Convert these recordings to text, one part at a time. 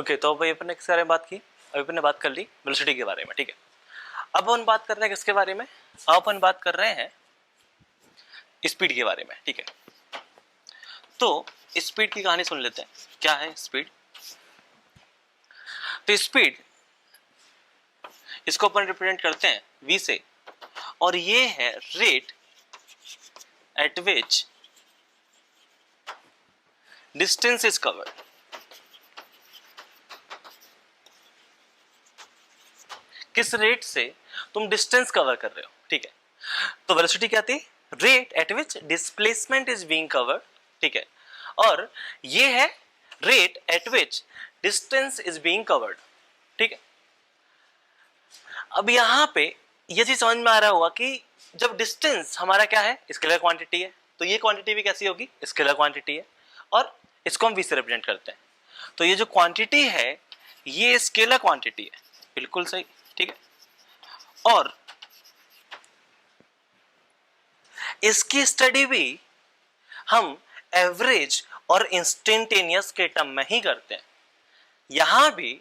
Okay, तो अभी अपन ने किस बारे में बात की? अभी अपन ने बात कर ली वेलोसिटी के बारे में, ठीक है। अब अपन बात कर रहे हैं किसके बारे में? अब अपन बात कर रहे हैं स्पीड के बारे में, ठीक है। तो स्पीड की कहानी सुन लेते हैं, क्या है स्पीड। तो स्पीड, इसको अपन रिप्रेजेंट करते हैं v से, और ये है rate at which distance is covered. किस रेट से तुम डिस्टेंस कवर कर रहे हो, ठीक है। तो वेलोसिटी क्या थी? Rate at which displacement is being covered, ठीक है। और ये है rate at which distance is being covered, ठीक है। अब यहां पे ये चीज समझ में आ रहा होगा कि जब डिस्टेंस हमारा क्या है, स्केलर क्वांटिटी है, तो ये क्वांटिटी भी कैसी होगी? स्केलर क्वांटिटी है, और इसको हम v से रिप्रेजेंट करते हैं। तो ये जो क्वांटिटी है ये स्केलर क्वांटिटी है, बिल्कुल सही, ठीक है। और इसकी स्टडी भी हम एवरेज और इंस्टेंटेनियस के टर्म में ही करते हैं। यहां भी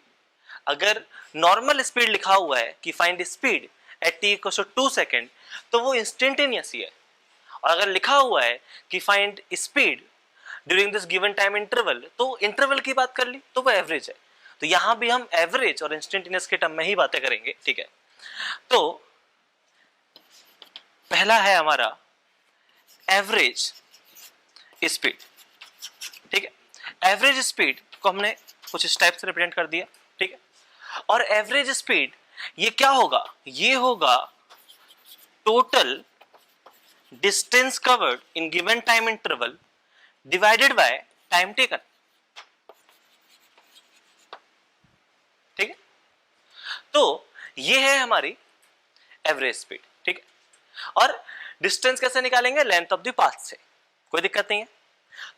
अगर नॉर्मल स्पीड लिखा हुआ है कि find speed at t equals to 2 second, तो वो इंस्टेंटेनियस ही है। और अगर लिखा हुआ है कि find speed during this given time interval, तो इंटरवल की बात कर ली तो वो एवरेज है। तो यहां भी हम एवरेज और इंस्टेंटेनियस के टर्म में ही बातें करेंगे, ठीक है। तो पहला है हमारा एवरेज स्पीड, ठीक है। एवरेज स्पीड को हमने कुछ इस टाइप से रिप्रेजेंट कर दिया, ठीक है। और एवरेज स्पीड ये क्या होगा? ये होगा total distance covered in given time interval divided by time taken, ठीक है। तो ये है हमारी एवरेज स्पीड, ठीक है। और डिस्टेंस कैसे निकालेंगे? लेंथ ऑफ द पाथ से, कोई दिक्कत नहीं है।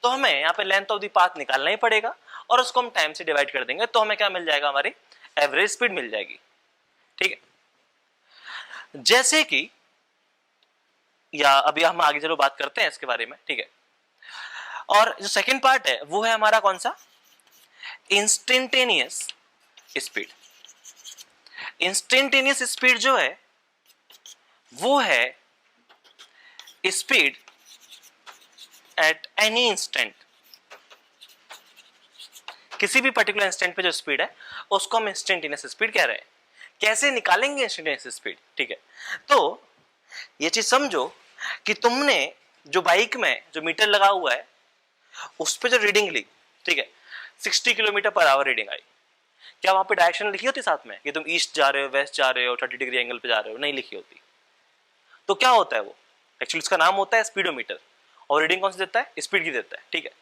तो हमें यहाँ पे लेंथ ऑफ द पाथ निकालना ही पड़ेगा, और उसको हम टाइम से डिवाइड कर देंगे, तो हमें क्या मिल जाएगा? हमारी एवरेज स्पीड मिल जाएगी, ठीक है। जैसे कि, या अभी हम आगे चलो बात करते हैं इसके बारे में, ठीक है। और जो सेकंड पार्ट है वो है हमारा कौन सा? Instantaneous speed. इंस्टेंटेनियस स्पीड जो है वो है स्पीड एट एनी इंस्टेंट। किसी भी पर्टिकुलर इंस्टेंट पे जो स्पीड है उसको हम इंस्टेंटेनियस स्पीड कह रहे हैं। कैसे निकालेंगे इंस्टेंटेनियस स्पीड, ठीक है। तो ये चीज समझो कि तुमने जो बाइक में जो मीटर लगा हुआ है उस पे जो रीडिंग ली, ठीक है, 60 kilometre per hour reading I, क्या वहां पे डायरेक्शन लिखी होती साथ में कि तुम ईस्ट जा रहे हो, वेस्ट जा रहे हो, 30 डिग्री एंगल पे जा रहे हो? नहीं लिखी होती। तो क्या होता है वो? एक्चुअली इसका नाम होता है स्पीडोमीटर, और रीडिंग कौन सी देता है? स्पीड की देता है, ठीक है।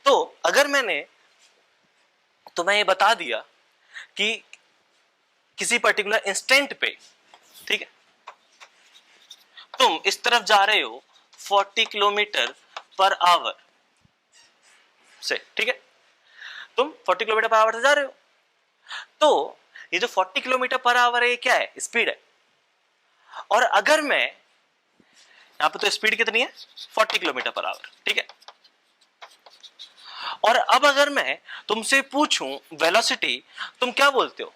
तो अगर मैंने तुम्हें ये बता दिया कि किसी पर्टिकुलर इंस्टेंट पे, ठीक है, तुम इस तरफ जा रहे हो 40 किलोमीटर पर आवर से, ठीक है, तुम 40 किलोमीटर पर आवर से जा रहे हो, तो ये जो 40 किलोमीटर पर आवर है ये क्या है? स्पीड है। और अगर मैं यहां पे, तो स्पीड कितनी है? 40 किलोमीटर पर आवर, ठीक है। और अब अगर मैं तुमसे पूछूं वेलोसिटी, तुम क्या बोलते हो?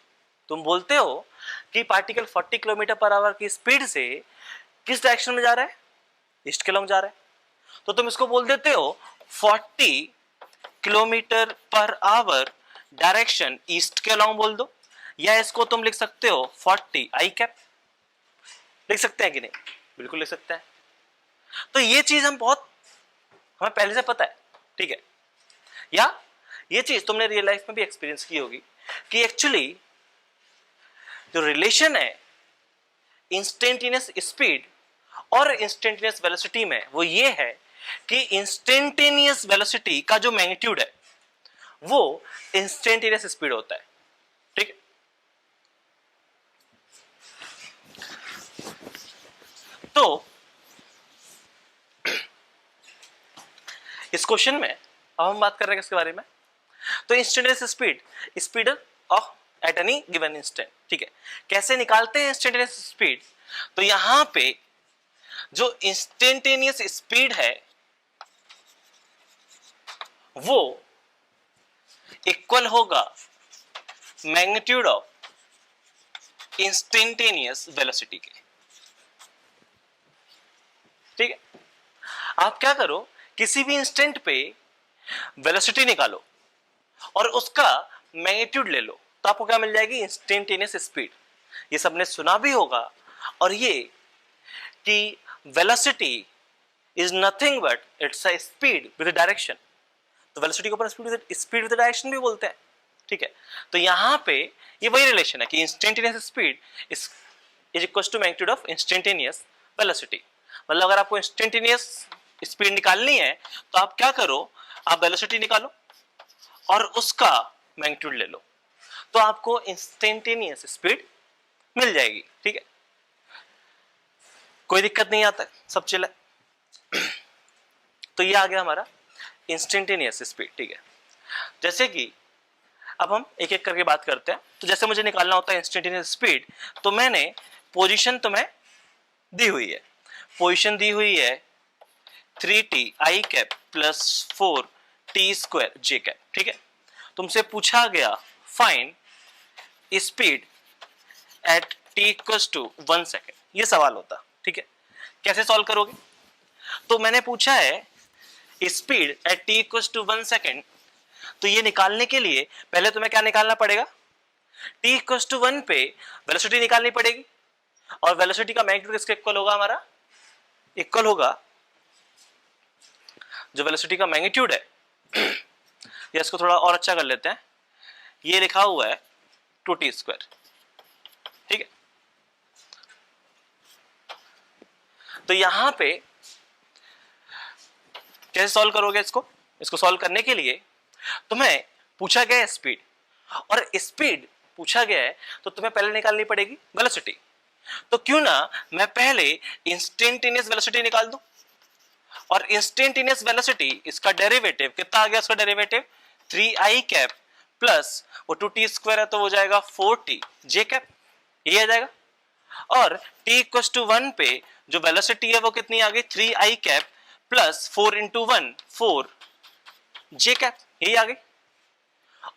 तुम बोलते हो कि पार्टिकल 40 किलोमीटर पर आवर की स्पीड से किस डायरेक्शन में जा रहा है? ईस्ट के लॉन्ग जा रहा है। तो तुम इसको बोल देते हो 40 kilometre per hour direction east के लॉन्ग बोल दो, या इसको तुम लिख सकते हो 40 आई कैप। लिख सकते हैं कि नहीं? बिल्कुल लिख सकते हैं। तो ये चीज हमें पहले से पता है, ठीक है। या ये चीज तुमने रियल लाइफ में भी एक्सपीरियंस की होगी कि एक्चुअली जो रिलेशन है इंस्टेंटेनियस स्पीड और इंस्टेंटेनियस वेलोसिटी में, वो ये है कि इंस्टेंटेनियस वेलोसिटी का जो मैग्नीट्यूड है वो इंस्टेंटेनियस स्पीड होता है, ठीक है। तो इस क्वेश्चन में अब हम बात कर रहे हैं किसके बारे में? तो instantaneous speed, speed of at any given instant, ठीक है। कैसे निकालते हैं इंस्टेंटेनियस स्पीड? तो यहां पे जो इंस्टेंटेनियस स्पीड है वो इक्वल होगा मैग्नीट्यूड ऑफ इंस्टेंटेनियस वेलोसिटी के। ठीक है, आप क्या करो, किसी भी इंस्टेंट पे वेलोसिटी निकालो और उसका मैग्नीट्यूड ले लो, तो आपको क्या मिल जाएगी, इंस्टेंटेनियस स्पीड। ये सबने सुना भी होगा, और ये कि velocity is nothing but it's a speed with direction. तो वेलोसिटी को अपन स्पीड विद डायरेक्शन भी बोलते हैं। ठीक है, तो यहां पे ये वही रिलेशन है कि instantaneous speed is equal to magnitude of instantaneous velocity. मतलब अगर आपको इंस्टेंटेनियस स्पीड निकालनी है तो आप क्या करो, आप वेलोसिटी निकालो और उसका मैग्नीट्यूड ले लो, तो आपको इंस्टेंटेनियस स्पीड मिल जाएगी। ठीक है, कोई दिक्कत नहीं आता, सब चिल है। तो ये आ गया हमारा इंस्टेंटेनियस स्पीड। ठीक है, जैसे कि अब हम एक एक करके बात करते हैं। तो जैसे मुझे निकालना होता है इंस्टेंटेनियस स्पीड, तो मैंने पोजीशन तुम्हें दी हुई है, पोजीशन दी हुई है 3t i cap plus 4t square j cap. ठीक है, तुमसे पूछा गया find speed at t equals to 1 second, ये सवाल होता। ठीक है, कैसे सॉल्व करोगे, तो मैंने पूछा है speed at t equals to 1 second, तो ये निकालने के लिए पहले तुम्हें क्या निकालना पड़ेगा, t इक्वल्स टू 1 पे वेलोसिटी निकालनी पड़ेगी, और वेलोसिटी का मैग्नीट्यूड किसके इक्वल होगा, हमारा इक्वल होगा जो वेलोसिटी का मैग्नीट्यूड है, या इसको थोड़ा और अच्छा कर लेते हैं, ये लिखा हुआ है 2t स्क्वायर। ठीक है, तो यहां पे कैसे सॉल्व करोगे इसको सॉल्व करने के लिए तुम्हें पूछा गया है स्पीड, और स्पीड पूछा गया है तो तुम्हें पहले निकालनी पड़ेगी वेलोसिटी। तो क्यों ना मैं पहले इंस्टेंटेनियस वेलोसिटी निकाल दूं, और इंस्टेंटेनियस वेलोसिटी इसका डेरिवेटिव कितना आ गया, उसका डेरिवेटिव 3i कैप प्लस वो 2t स्क्वायर है तो हो जाएगा 4t j कैप, ये आ जाएगा। और t इक्वल्स टू 1 पे जो वेलोसिटी है वो कितनी आ गई, 3i cap plus 4 into 1 4 j cap, यही आ गई।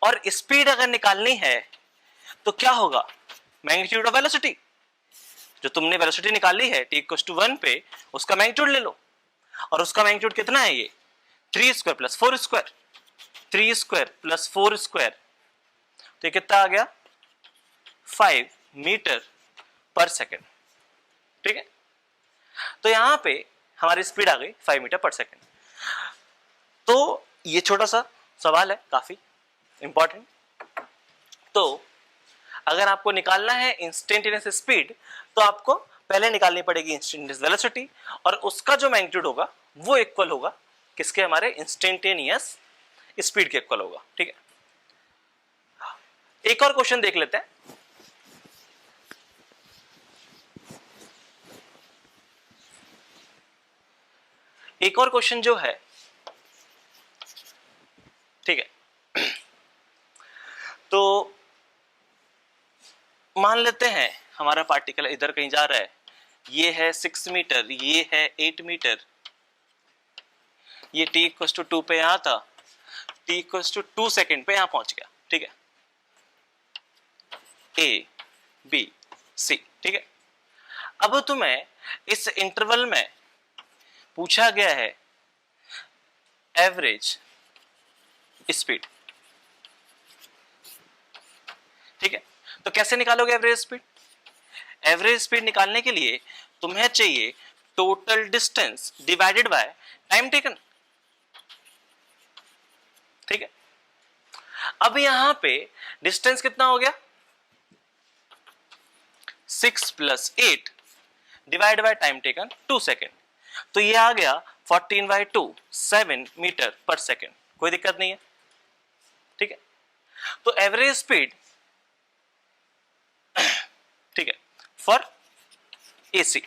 और स्पीड अगर निकालनी है तो क्या होगा, मैग्नीट्यूड ऑफ वेलोसिटी, जो तुमने वेलोसिटी निकाली है t इक्वल्स टू 1 पे उसका मैग्नीट्यूड ले लो, और उसका मैग्नीट्यूड कितना है, ये 3 square plus 4 square, 3 square plus 4 square, तो ये कितना आ गया 5 मीटर पर सेकेंड। ठीक है, तो यहां पे हमारी स्पीड आ गई 5 मीटर पर सेकेंड। तो ये छोटा सा सवाल है, काफी इंपॉर्टेंट। तो अगर आपको निकालना है इंस्टेंटेनियस स्पीड, तो आपको पहले निकालनी पड़ेगी इंस्टेंटेनियस वेलोसिटी, और उसका जो मैग्नीट्यूड होगा वो इक्वल होगा किसके, हमारे इंस्टेंटेनियस स्पीड के इक्वल होगा। ठीक है, एक और क्वेश्चन देख लेते हैं। एक और क्वेश्चन जो है, ठीक है, तो मान लेते हैं हमारा पार्टिकल इधर कहीं जा रहा है, ये है 6 मीटर, ये है 8 मीटर, ये t इक्वल्स टू 2 पे यहां था, t इक्वल्स टू 2 सेकेंड पे यहां पहुंच गया। ठीक है, A B C। ठीक है, अब तुम्हें इस इंटरवल में पूछा गया है एवरेज स्पीड। ठीक है, तो कैसे निकालोगे एवरेज स्पीड, एवरेज स्पीड निकालने के लिए तुम्हें चाहिए total distance divided by time taken. ठीक है, अब यहां पे डिस्टेंस कितना हो गया, 6 plus 8 divide by time taken 2 second, तो ये आ गया 14/2 7 मीटर पर सेकेंड। कोई दिक्कत नहीं है। ठीक है, तो एवरेज स्पीड, ठीक है, फॉर AC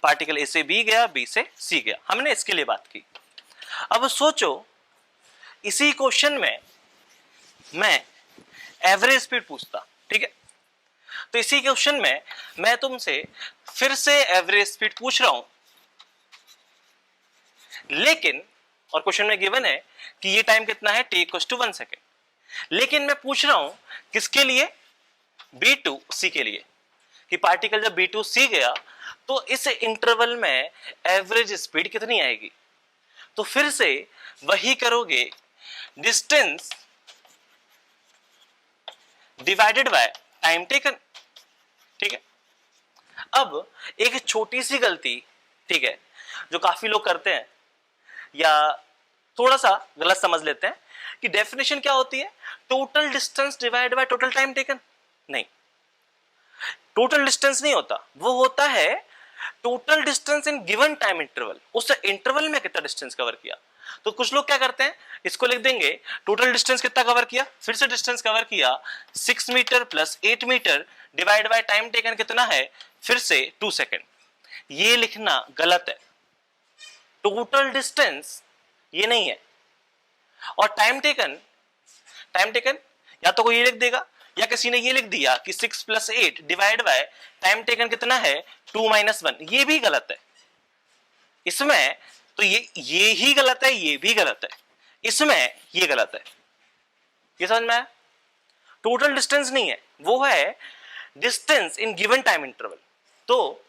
पार्टिकल, A से B गया, B से C गया, हमने इसके लिए बात की। अब सोचो इसी क्वेश्चन में मैं एवरेज स्पीड पूछता। ठीक है, तो इसी क्वेश्चन में मैं तुमसे फिर से एवरेज स्पीड पूछ रहा हूं, लेकिन और क्वेश्चन में गिवन है कि ये टाइम कितना है, t इक्वल्स टू 1 सेकेंड, लेकिन मैं पूछ रहा हूं किसके लिए, B2C के लिए, कि पार्टिकल जब B2C गया तो इस इंटरवल में एवरेज स्पीड कितनी आएगी। तो फिर से वही करोगे, distance divided by time taken, ठीक है। अब एक छोटी सी गलती, ठीक है, जो काफी लोग करते हैं या थोड़ा सा गलत समझ लेते हैं कि डेफिनेशन क्या होती है, total distance divide by total time taken. नहीं, टोटल डिस्टेंस नहीं होता, वो होता है total distance in given time interval, उस इंटरवल में कितना डिस्टेंस कवर किया। तो कुछ लोग क्या करते हैं, इसको लिख देंगे टोटल डिस्टेंस कितना कवर किया, फिर से डिस्टेंस कवर किया 6 metre plus 8 metre divide by time taken कितना है, फिर से 2 सेकेंड। ये लिखना गलत है, टोटल डिस्टेंस ये नहीं है। और टाइम टेकन या तो कोई ये लिख देगा या किसी ने ये लिख दिया कि 6 + 8 डिवाइड बाय टाइम टेकन कितना है 2 - 1, ये भी गलत है। इसमें तो ये ही गलत है, ये भी गलत है, इसमें ये गलत है। ये समझ में आया? टोटल डिस्टेंस नहीं है, वो है distance in given time interval. तो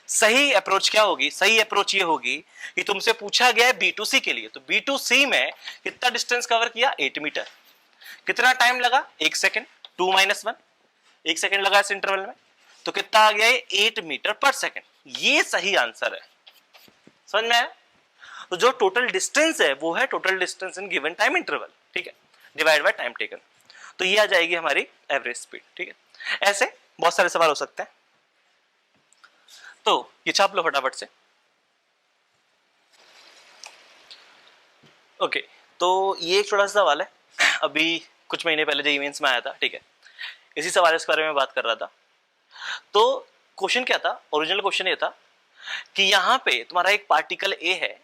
सही अप्रोच क्या होगी, सही अप्रोच ये होगी कि तुमसे पूछा गया है B2C के लिए, तो B2C में कितना डिस्टेंस कवर किया 8 मीटर, कितना टाइम लगा 1 सेकेंड, 2 - 1, 1 सेकेंड लगा इस इंटरवल में, तो कितना आ गया 8 मीटर पर सेकेंड। ये सही आंसर है, समझ में आया? तो जो टोटल डिस्टेंस है वो है total distance in given time interval, ठीक है, डिवाइड बाय टाइम टेकन। तो ये आ जाएगी हमारी एवरेज स्पीड, ठीक है। ऐसे बहुत सारे सवाल हो सकते हैं, तो ये छाप लो फटाफट से। ओके, तो ये एक छोटा सा सवाल है, अभी कुछ महीने पहले जो इवेंट्स में आया था, ठीक है, इसी सवाल के बारे में बात कर रहा था। तो क्वेश्चन क्या था, ओरिजिनल क्वेश्चन ये था कि यहाँ पे तुम्हारा एक पार्टिकल ए है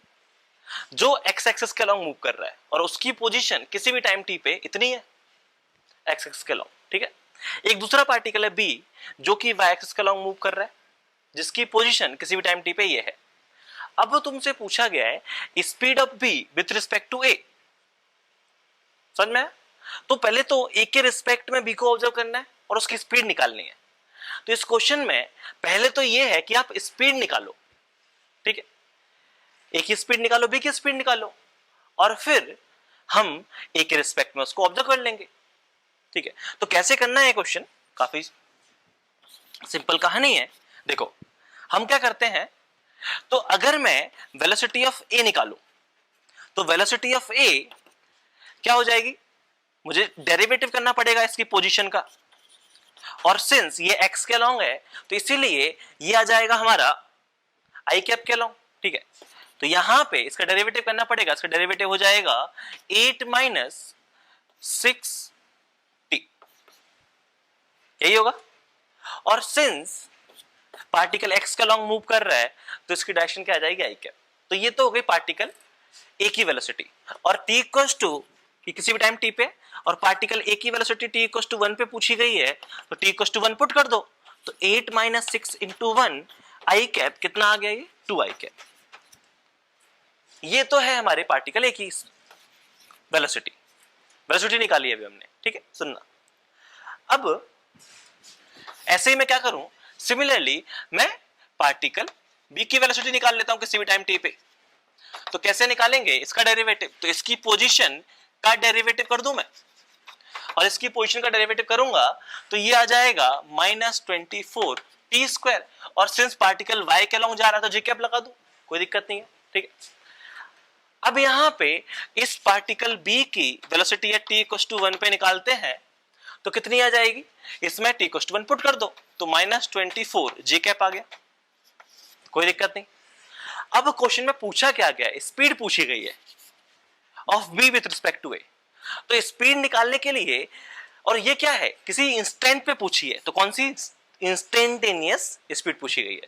जो एक्स एक्सिस के अलॉन्ग मूव कर रहा है और उसकी पोजीशन किसी भी टाइम टी पे इतनी है, एक्स एक्सिस के अलॉन्ग, ठीक है। एक दूसरा पार्टिकल है बी जो कि वाई एक्सिस के अलॉन्ग मूव कर रहा है, जिसकी पोजीशन किसी भी टाइम टी पे ये है। अब तुमसे पूछा गया है speed of B with respect to A, समझ में? तो पहले तो ए के रिस्पेक्ट में बी को ऑब्जर्व करना है और उसकी स्पीड निकालनी है। तो इस क्वेश्चन में पहले तो ये है कि आप स्पीड निकालो, ठीक है, ए की स्पीड निकालो, बी की स्पीड निकालो, और फिर हम ए के रिस्पेक्ट में उसको ऑब्जर्व कर लेंगे, ठीक है। तो कैसे करना है क्वेश्चन, काफी सिंपल कहानी है। देखो हम क्या करते हैं, तो अगर मैं वेलोसिटी ऑफ ए निकालूं तो वेलोसिटी ऑफ ए क्या हो जाएगी, मुझे डेरिवेटिव करना पड़ेगा इसकी पोजीशन का, और सिंस ये एक्स के अलॉन्ग है तो इसीलिए ये आ जाएगा हमारा आई कैप के अलॉन्ग, ठीक है। तो यहां पे इसका डेरिवेटिव करना पड़ेगा, इसका डेरिवेटिव हो जाएगा 8 - 6t, यही होगा। और सिंस पार्टिकल एक्स के अलॉन्ग मूव कर रहा है तो इसकी डायरेक्शन क्या आ जाएगी आई कैप। तो ये तो हो गई पार्टिकल ए की वेलोसिटी, और t इक्वल्स टू कि किसी भी टाइम t पे, और पार्टिकल ए की वेलोसिटी t इक्वल्स टू 1 पे पूछी गई है, तो t इक्वल्स टू 1 पुट कर दो, तो 8 - 6 × 1 आई कैप कितना आ गया, ये 2 आई कैप। ये तो है हमारे पार्टिकल ए की वेलोसिटी निकाली है अभी हमने, ठीक है। सुनना, अब ऐसे ही मैं क्या करूं, सिमिलरली मैं पार्टिकल बी की वेलोसिटी निकाल लेता हूं किसी भी टाइम टी पे। तो कैसे निकालेंगे इसका डेरिवेटिव, तो इसकी पोजीशन का डेरिवेटिव कर दूं मैं, और इसकी पोजीशन का डेरिवेटिव करूंगा तो ये आ जाएगा -24t², और सिंस पार्टिकल y के अलॉन्ग जा रहा है तो जी कैप लगा दूं, कोई दिक्कत नहीं है, ठीक है। अब यहां पे इस पार्टिकल b की वेलोसिटी t इक्वल्स टू 1 पे निकालते हैं तो कितनी आ जाएगी, इसमें t इक्वल्स टू 1 पुट कर दो तो -24 जी कैप आ गया, कोई दिक्कत नहीं। अब क्वेश्चन में पूछा क्या गया, स्पीड पूछी गई है of B with respect to A. तो स्पीड निकालने के लिए, और ये क्या है, किसी इंस्टेंट पे पूछी है, तो कौन सी, इंस्टेंटेनियस स्पीड पूछी गई है।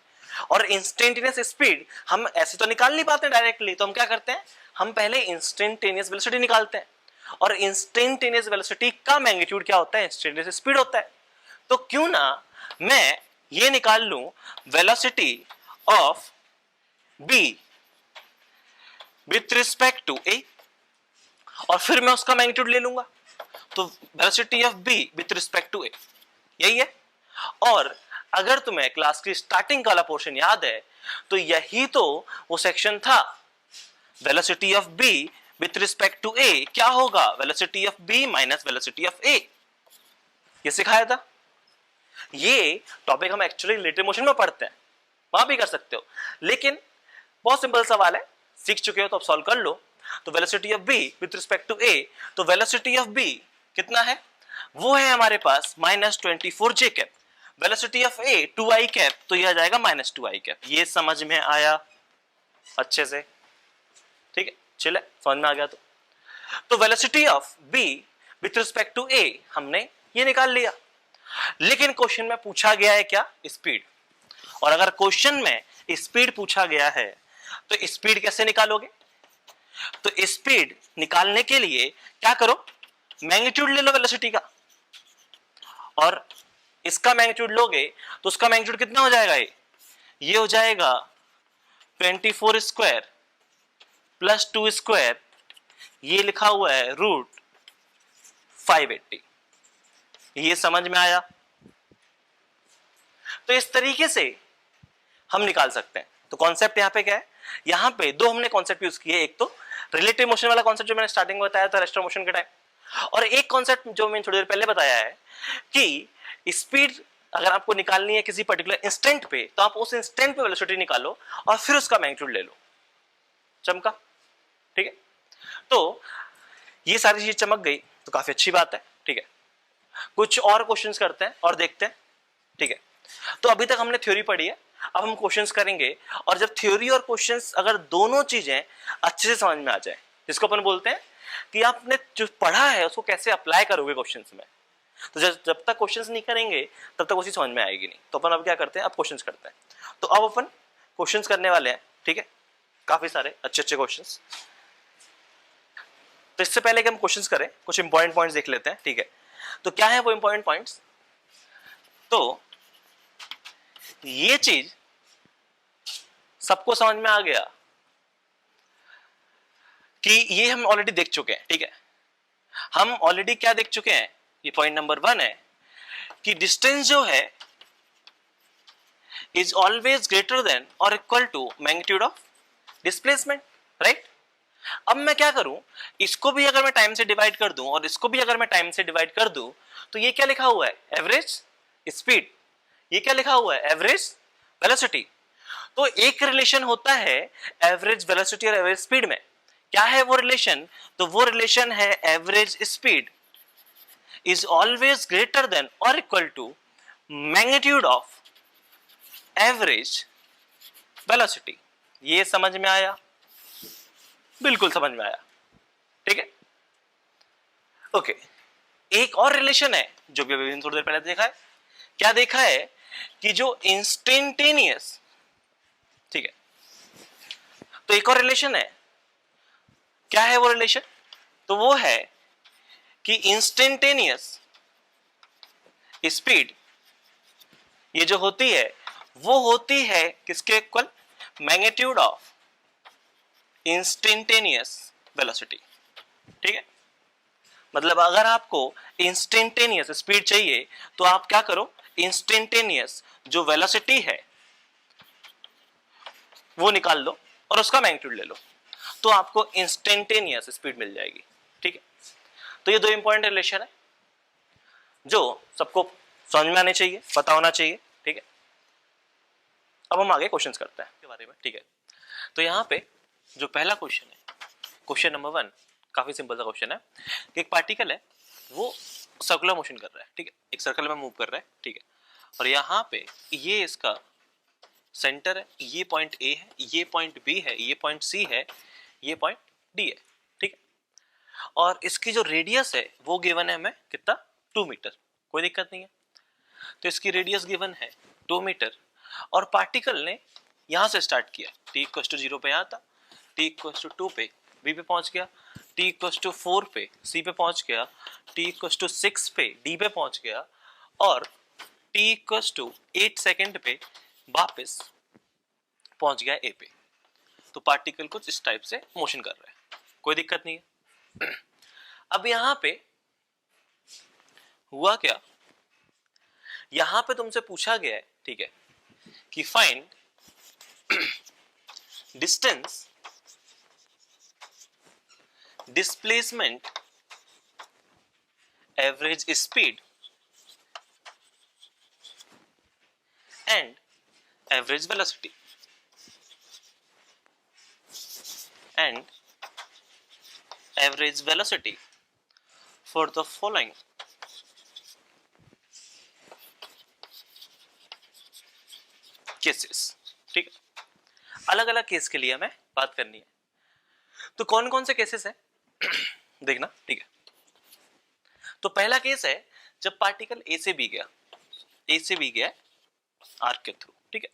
और इंस्टेंटेनियस स्पीड हम ऐसे तो निकाल नहीं पाते डायरेक्टली, तो हम क्या करते हैं, हम पहले इंस्टेंटेनियस वेलोसिटी निकालते हैं, और इंस्टेंटेनियस वेलोसिटी का मैग्नीट्यूड क्या होता है, इंस्टेंटेनियस स्पीड होता है। तो क्यों ना मैं ये निकाल लूं velocity of B with respect to A, और फिर मैं उसका मैग्नीट्यूड ले लूंगा। तो velocity of B with respect to A, यही है। और अगर तुम्हें क्लास की स्टार्टिंग वाला पोर्शन याद है तो यही तो वो सेक्शन था, velocity of B with respect to A क्या होगा, velocity of B minus velocity of A, ये सिखाया था। ये टॉपिक हम एक्चुअली रिलेटिव मोशन में पढ़ते हैं, वहां भी कर सकते हो, लेकिन बहुत सिंपल सवाल है, सीख चुके हो तो अब सॉल्व कर लो। तो velocity of B with respect to A, तो वेलोसिटी ऑफ बी कितना है, वो है हमारे पास -24 J cap, velocity of A 2i cap, तो यह आ जाएगा -2i कैप। ये समझ में आया अच्छे से, ठीक है, चले समझ में आ गया। तो velocity of B with respect to A हमने ये निकाल लिया, लेकिन क्वेश्चन में पूछा गया है क्या, स्पीड। और अगर क्वेश्चन में स्पीड पूछा गया है तो स्पीड कैसे निकालोगे, तो स्पीड निकालने के लिए क्या करो, मैग्नीट्यूड ले लो वेलोसिटी का, और इसका मैग्नीट्यूड लोगे तो उसका मैग्नीट्यूड कितना हो जाएगा, ये हो जाएगा 24 स्क्वायर प्लस 2 स्क्वायर, ये लिखा हुआ है √580। ये समझ में आया। तो इस तरीके से हम निकाल सकते हैं। तो कॉन्सेप्ट यहाँ पे क्या है, यहाँ पे दो हमने कॉन्सेप्ट यूज किए, एक तो रिलेटिव मोशन वाला कॉन्सेप्ट जो मैंने स्टार्टिंग में बताया था रेस्ट ऑफ मोशन के टाइम, और एक कॉन्सेप्ट जो मैंने थोड़ी देर पहले बताया है कि स्पीड अगर आपको निकालनी है किसी पर्टिकुलर इंस्टेंट पे, तो आप उस इंस्टेंट पे वेलोसिटी निकालो और फिर उसका मैग्नीट्यूड ले लो। चमका, ठीक है। तो ये सारी चीज चमक गई तो काफी अच्छी बात है, ठीक है। कुछ और क्वेश्चंस करते हैं और देखते हैं, ठीक है। तो अभी तक हमने थ्योरी पढ़ी है, अब हम क्वेश्चंस करेंगे, और जब थ्योरी और क्वेश्चंस अगर दोनों चीजें अच्छे से समझ में आ जाए, जिसको अपन बोलते हैं कि आपने जो पढ़ा है उसको कैसे अप्लाई करोगे क्वेश्चंस में, तो जब तक क्वेश्चंस नहीं करेंगे तब तक वो चीज समझ में आएगी नहीं। तो अपन अब क्या करते हैं, अब क्वेश्चंस करते हैं। तो अब अपन क्वेश्चंस करने वाले हैं, ठीक है, काफी सारे अच्छे अच्छे क्वेश्चंस। तो इससे पहले कि हम क्वेश्चंस करें कुछ इंपॉर्टेंट पॉइंट्स देख लेते हैं, ठीक है। तो क्या है वो इंपॉर्टेंट पॉइंट्स, तो ये चीज सबको समझ में आ गया कि ये हम ऑलरेडी देख चुके हैं, ठीक है। हम ऑलरेडी क्या देख चुके हैं, ये पॉइंट नंबर 1 है कि डिस्टेंस जो है इज ऑलवेज ग्रेटर देन और equal to magnitude of displacement, right. अब मैं क्या करूं, इसको भी अगर मैं टाइम से डिवाइड कर दूं और इसको भी अगर मैं टाइम से डिवाइड कर दूं, तो ये क्या लिखा हुआ है, एवरेज स्पीड, ये क्या लिखा हुआ है, एवरेज वेलोसिटी। तो एक रिलेशन होता है एवरेज वेलोसिटी और एवरेज स्पीड में, क्या है वो रिलेशन, तो वो रिलेशन है average speed is always greater than और equal to magnitude of average velocity. ये समझ में आया, बिल्कुल समझ में आया, ठीक है, ओके। एक और रिलेशन है जो भी अभी थोड़ी देर पहले देखा है, क्या देखा है कि जो इंस्टेंटेनियस, ठीक है, तो एक और रिलेशन है, क्या है वो रिलेशन, तो वो है कि इंस्टेंटेनियस स्पीड ये जो होती है वो होती है किसके equal, magnitude of instantaneous velocity, ठीक है। मतलब अगर आपको इंस्टेंटेनियस स्पीड चाहिए तो आप क्या करो, इंस्टेंटेनियस जो वेलोसिटी है वो निकाल लो और उसका मैग्नीट्यूड ले लो, तो आपको इंस्टेंटेनियस स्पीड मिल जाएगी, ठीक है। तो ये दो इंपॉर्टेंट रिलेशन है जो सबको समझ में आने चाहिए, पता होना चाहिए, ठीक है। अब हम आगे क्वेश्चंस करते हैं के बारे में, ठीक है। तो यहाँ पे जो पहला क्वेश्चन है, क्वेश्चन नंबर 1, काफी सिंपल सा क्वेश्चन है कि एक पार्टिकल है वो सर्कुलर मोशन कर रहा है, ठीक है, एक सर्कल में मूव कर रहा है, ठीक है, और यहाँ पे ये इसका सेंटर है, ये पॉइंट ए है, ये पॉइंट बी है, ये पॉइंट सी है, ये पॉइंट डी है, ठीक है। और इसकी जो रेडियस है वो गिवन है हमें कितना, 2 मीटर, कोई दिक्कत नहीं है। तो इसकी रेडियस गिवन है 2 मीटर, और पार्टिकल ने यहां से स्टार्ट किया, t=0 पे यहाँ था, t=2 पे बी पे पहुंच गया, t=4 पे सी पे पहुंच गया, t=6 पे डी पे पहुंच गया, और t=8 सेकेंड पे वापस पहुंच गया ए पे। तो पार्टिकल कुछ इस टाइप से मोशन कर रहा है, कोई दिक्कत नहीं है। अब यहाँ पे हुआ क्या, यहां पे तुमसे पूछा गया है, ठीक है, कि find distance, displacement, average speed and average velocity for the following cases. ठीक है, अलग अलग केस के लिए हमें बात करनी है। तो कौन कौन से केसेस है देखना, ठीक है। तो पहला केस है जब पार्टिकल ए से बी गया आर्क के थ्रू, ठीक है।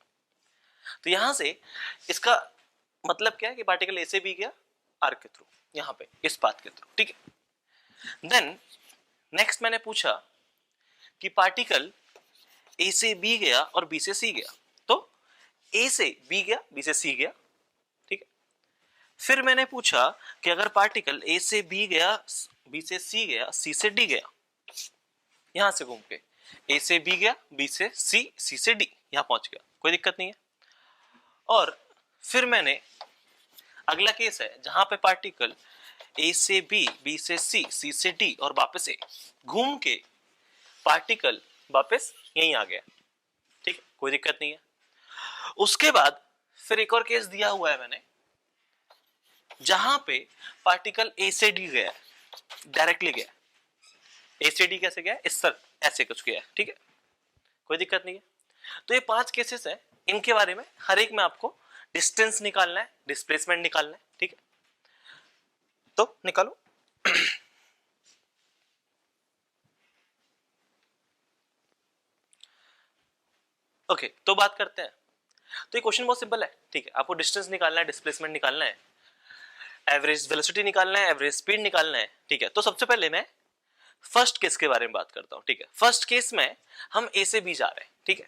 तो यहां से इसका मतलब क्या है कि पार्टिकल ए से बी गया आर्क के थ्रू, यहां पे इस पाथ के थ्रू, ठीक है। देन नेक्स्ट मैंने पूछा कि पार्टिकल ए से बी गया और बी से सी गया, तो ए से बी गया, बी से सी गया, ठीक है। फिर मैंने पूछा कि अगर पार्टिकल ए से बी गया, बी से सी गया, सी से डी गया, यहां से घूम के ए से बी गया, बी से सी, सी से डी, यहां पहुंच गया, कोई दिक्कत नहीं है। और फिर मैंने अगला केस है जहां पे पार्टिकल ए से बी, बी से सी, सी से डी और वापस ए, घूम के पार्टिकल वापस यहीं आ गया, ठीक है, कोई दिक्कत नहीं है। उसके बाद फिर एक और केस दिया हुआ है मैंने जहां पे पार्टिकल ए से डी गया, डायरेक्टली गया, ए से डी कैसे गया, इस तरह ऐसे कुछ गया, ठीक है, कोई दिक्कत नहीं है। तो ये 5 केसेस है, इनके बारे में हर एक में आपको डिस्टेंस निकालना है, डिस्प्लेसमेंट निकालना है, ठीक है। तो निकालो। ओके तो बात करते हैं। तो ये क्वेश्चन बहुत सिंपल है, ठीक है। आपको डिस्टेंस निकालना है, डिस्प्लेसमेंट निकालना है, एवरेज वेलोसिटी निकालना है, एवरेज स्पीड निकालना है, ठीक है। तो सबसे पहले मैं फर्स्ट केस के बारे में बात करता हूं, ठीक है। फर्स्ट केस में हम ए से बी जा रहे हैं, ठीक है।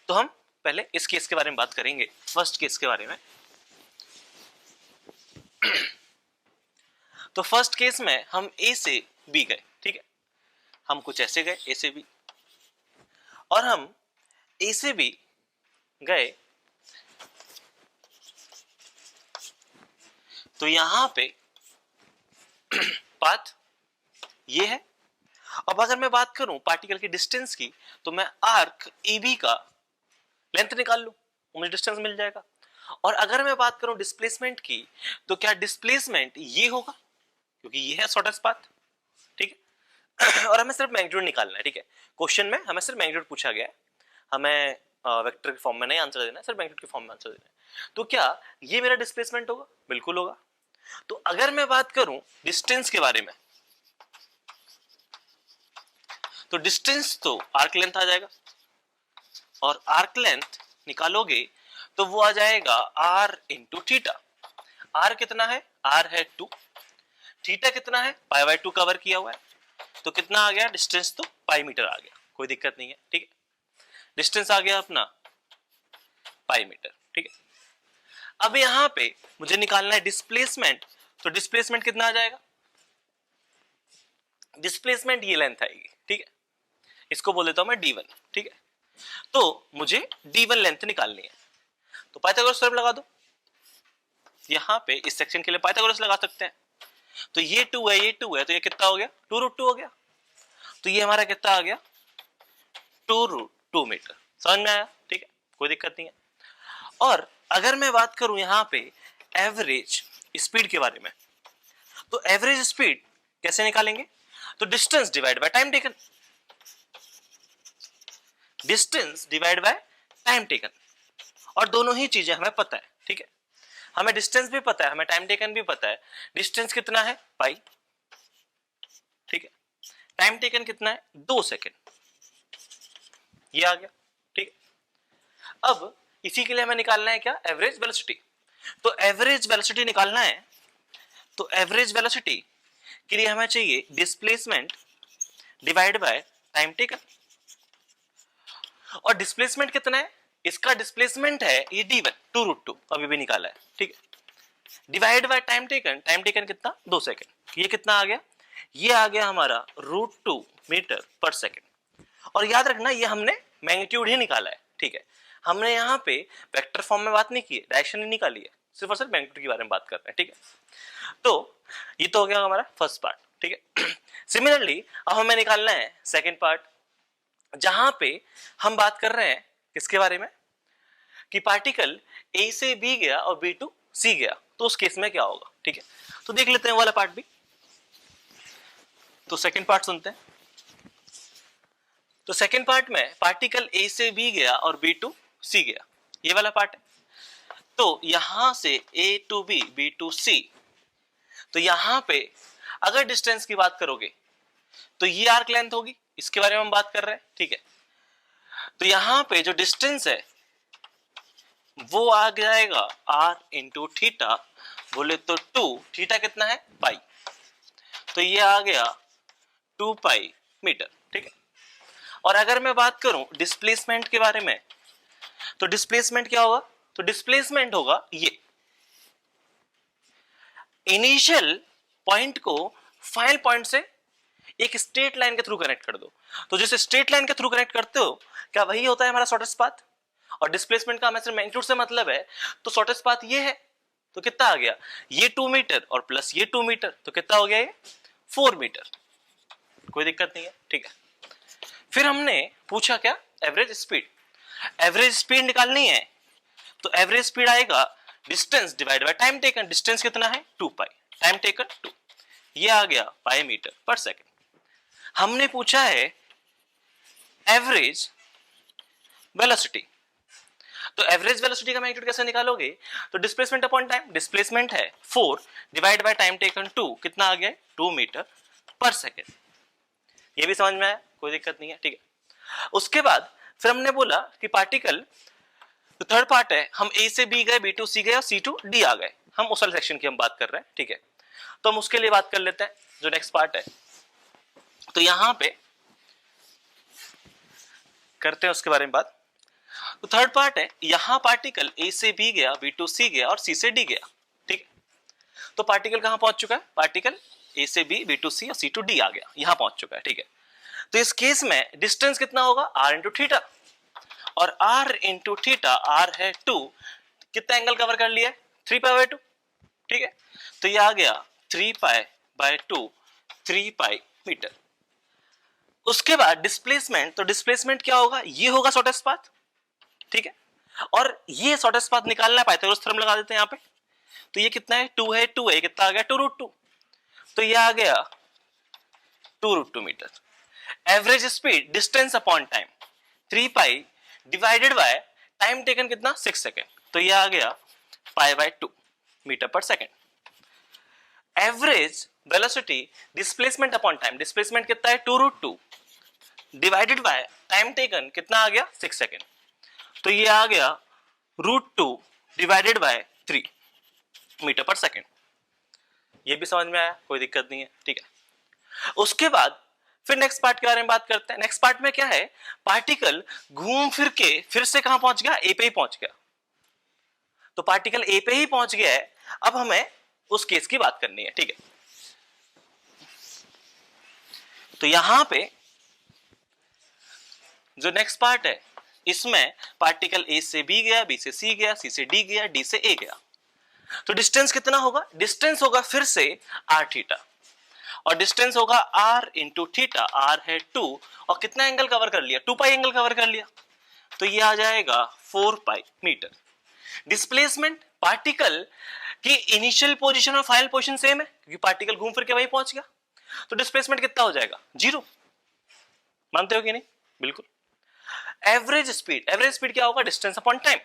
तो हम पहले इस केस के बारे में बात करेंगे, फर्स्ट केस के बारे में। तो फर्स्ट केस में हम ए से बी गए, ठीक है, हम कुछ ऐसे गए ए से बी, और हम ए से बी गए तो यहां पे पाथ ये है। अब अगर मैं बात करूं पार्टिकल की डिस्टेंस की, तो मैं आर्क ए बी का लेंथ निकाल लूं, मुझे डिस्टेंस मिल जाएगा। और अगर मैं बात करूं डिस्प्लेसमेंट की, तो क्या डिस्प्लेसमेंट ये होगा, क्योंकि ये है शॉर्टेस्ट पाथ, ठीक है। और हमें सिर्फ मैग्नीट्यूड निकालना है, ठीक है। क्वेश्चन में हमें सिर्फ मैग्नीट्यूड पूछा गया है, हमें वेक्टर के फॉर्म में नहीं आंसर देना है, सिर्फ मैग्नीट्यूड के फॉर्म में आंसर देना है। तो क्या ये मेरा डिस्प्लेसमेंट होगा, बिल्कुल होगा। तो अगर मैं बात करूं डिस्टेंस के बारे में, तो डिस्टेंस तो आर्क लेंथ आ जाएगा, और आर्क लेंथ निकालोगे तो वो आ जाएगा r इंटू थीटा। आर कितना है, आर है 2, थीटा कितना है, पाई बाय 2 कवर किया हुआ है, तो कितना आ गया डिस्टेंस, तो पाई मीटर आ गया, कोई दिक्कत नहीं है, ठीक है। डिस्टेंस आ गया अपना पाई मीटर, ठीक है। अब यहां पे मुझे निकालना है डिस्प्लेसमेंट, तो डिस्प्लेसमेंट कितना आ जाएगा, डिस्प्लेसमेंट ये लेंथ आएगी, ठीक है, इसको बोल देता हूं मैं d1, ठीक है। तो मुझे d1 लेंथ निकालनी है, तो पाइथागोरस थ्योरम लगा दो। यहां पे इस सेक्शन के लिए पाइथागोरस लगा सकते हैं। तो ये 2 है, ये 2 है, तो ये कितना हो गया, 2√2 हो गया। तो ये हमारा कितना आ गया, 2√2 मीटर। समझ में आया, ठीक है, कोई दिक्कत नहीं है। और अगर मैं बात करूं यहां पे एवरेज स्पीड के बारे में, तो एवरेज स्पीड कैसे निकालेंगे, तो distance divide by time taken, distance divide by time taken. और दोनों ही चीजें हमें पता है, ठीक है, हमें डिस्टेंस भी पता है, हमें टाइम टेकन भी पता है। डिस्टेंस कितना है, पाई, ठीक है, टाइम टेकन कितना है, 2 सेकेंड, ये आ गया, ठीक है। अब इसी के लिए हमें निकालना है क्या, एवरेज वेलोसिटी। तो एवरेज वेलोसिटी निकालना है, तो एवरेज वेलोसिटी के लिए हमें चाहिए displacement divide by time taken. और डिस्प्लेसमेंट कितना है, इसका डिस्प्लेसमेंट है ये d1, 2√2 अभी भी निकाला है, ठीक है, divide by time taken, time taken कितना, 2 सेकेंड, ये कितना आ गया, ये आ गया हमारा √2 मीटर पर सेकेंड। और याद रखना ये हमने मैग्नीट्यूड ही निकाला है, ठीक है, हमने यहाँ पे वेक्टर फॉर्म में बात नहीं की है, डायरेक्शन ही निकाली है, सिर्फ और सिर्फ मैग्नीट्यूड के बारे में बात कर रहे हैं, ठीक है। तो ये तो हो गया हमारा फर्स्ट पार्ट, ठीक है। सिमिलरली अब हमें निकालना है सेकेंड पार्ट, जहां पे हम बात कर रहे हैं किसके बारे में, कि पार्टिकल ए से बी गया और बी टू सी गया, तो उस केस में क्या होगा, ठीक है। तो देख लेते हैं वाला पार्ट भी। तो सेकंड पार्ट सुनते हैं। तो सेकंड पार्ट में पार्टिकल ए से बी गया और बी टू सी गया, ये वाला पार्ट है। तो यहां से ए टू बी, बी टू सी, तो यहां पे अगर डिस्टेंस की बात करोगे तो ये आर्क लेंथ होगी, इसके बारे में हम बात कर रहे हैं, ठीक है। तो यहां पे जो डिस्टेंस है वो आ जाएगा r इंटू थीटा, बोले तो 2, थीटा कितना है पाई, तो ये आ गया 2 पाई मीटर, ठीक है। और अगर मैं बात करूं डिस्प्लेसमेंट के बारे में, तो डिस्प्लेसमेंट क्या होगा, तो डिस्प्लेसमेंट होगा ये इनिशियल पॉइंट को फाइनल पॉइंट से एक स्ट्रेट लाइन के थ्रू कनेक्ट कर दो। तो जैसे स्ट्रेट लाइन के थ्रू कनेक्ट करते हो, क्या वही होता है हमारा शॉर्टेस्ट पाथ। और डिस्प्लेसमेंट का हमें सिर्फ मैग्नीट्यूड से मतलब है, तो शॉर्टेस्ट पाथ ये है, तो कितना आ गया, ये 2 मीटर और प्लस ये 2 मीटर, तो कितना हो गया ये 4 मीटर, कोई दिक्कत नहीं है, ठीक है। फिर हमने पूछा क्या, एवरेज स्पीड। एवरेज स्पीड निकालनी है, तो एवरेज स्पीड आएगा distance divide by time taken. Distance कितना है 2 पाई, टाइम टेकन 2, ये आ गया पाई मीटर पर सेकेंड। हमने पूछा है एवरेज वेलोसिटी, तो एवरेज वेलोसिटी का मैग्नीट्यूड कैसे निकालोगे, तो डिस्प्लेसमेंट अपॉन टाइम, डिस्प्लेसमेंट है 4 डिवाइड बाय टाइम टेकन 2, कितना आ गया 2 मीटर पर सेकेंड। ये भी समझ में आया, कोई दिक्कत नहीं है, ठीक है। उसके बाद फिर हमने बोला कि पार्टिकल, तो थर्ड पार्ट है, हम ए से बी गए, बी टू सी गए और सी टू डी आ गए, हम उस वाले सेक्शन की हम बात कर रहे हैं, ठीक है। तो हम उसके लिए बात कर लेते हैं जो नेक्स्ट पार्ट है। तो यहां पे करते हैं उसके बारे में बात। तो थर्ड पार्ट है, यहां पार्टिकल ए से बी गया, बी टू सी गया और सी से डी गया, ठीक है। तो पार्टिकल कहां पहुंच चुका है, पार्टिकल ए से बी, बी टू सी और सी टू डी आ गया, यहां पहुंच चुका है, ठीक है। तो इस केस में डिस्टेंस कितना होगा, आर इंटू थीटा, और r इंटू थीटा, r है 2, कितना एंगल कवर कर लिया, 3 पाई बाय 2, ठीक है। तो ये आ गया 3 पाई बाय 2, 3 पाई मीटर। उसके बाद डिस्प्लेसमेंट, तो डिस्प्लेसमेंट क्या होगा, ये होगा शॉर्टेस्ट पाथ, ठीक है। और ये शॉर्टेस्ट पाथ निकालना है, पाइथागोरस थ्योरम लगा देते हैं यहाँ पे। तो ये कितना है 2 है, 2 है, कितना आ गया 2√2, तो ये आ गया 2√2 metre. Average speed distance upon time 3 pi divided by time taken कितना 6 सेकेंड, तो ये आ गया पाई बाय 2 मीटर पर second. Average velocity displacement upon time, displacement कितना है 2√2 डिवाइडेड बाय टाइम टेकन कितना आ गया 6 सेकेंड, तो ये आ गया √2 डिवाइडेड बाय 3 मीटर पर सेकेंड। ये भी समझ में आया, कोई दिक्कत नहीं है, ठीक है। उसके बाद फिर नेक्स्ट पार्ट के बारे में बात करते हैं। नेक्स्ट पार्ट में क्या है, पार्टिकल घूम फिर के फिर से कहां पहुंच गया, ए पे ही पहुंच गया। तो पार्टिकल ए पे ही पहुंच गया है, अब हमें उस केस की बात करनी है, ठीक है। तो यहां पे जो नेक्स्ट पार्ट है, इसमें पार्टिकल ए से बी गया, बी से सी गया, सी से डी गया, डी से ए गया, तो डिस्टेंस कितना होगा, डिस्टेंस होगा फिर से आर थीटा, और डिस्टेंस होगा r इंटू थीटा, r है 2, और कितना एंगल कवर कर लिया, 2 पाई एंगल कवर कर लिया, तो ये आ जाएगा 4 पाई मीटर। डिस्प्लेसमेंट, पार्टिकल की इनिशियल पोजीशन और फाइनल पोजीशन सेम है, क्योंकि पार्टिकल घूम फिर के वहीं पहुंच गया, तो डिस्प्लेसमेंट कितना हो जाएगा 0, मानते हो कि नहीं, बिल्कुल। एवरेज स्पीड क्या होगा, डिस्टेंस अपॉन टाइम,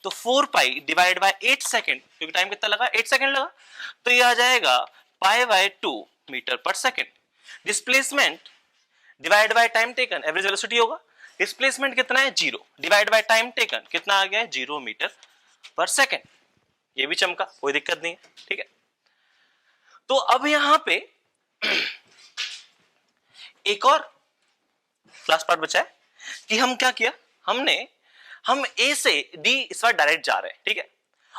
तो 4 पाई डिवाइड बाय 8 सेकेंड, क्योंकि टाइम कितना लगा 8 सेकेंड लगा, तो ये आ जाएगा पाई बाय 2 मीटर पर second. Displacement divide by time taken, average velocity होगा, डिस्प्लेसमेंट कितना है 0 डिवाइड बाय टाइम टेकन कितना आ गया है 0 मीटर पर सेकेंड। ये भी चमका, कोई दिक्कत नहीं है, ठीक है। तो अब यहां पे एक और लास्ट पार्ट बचा है कि हम क्या किया, हम ए से डी इस बार डायरेक्ट जा रहे हैं, ठीक है,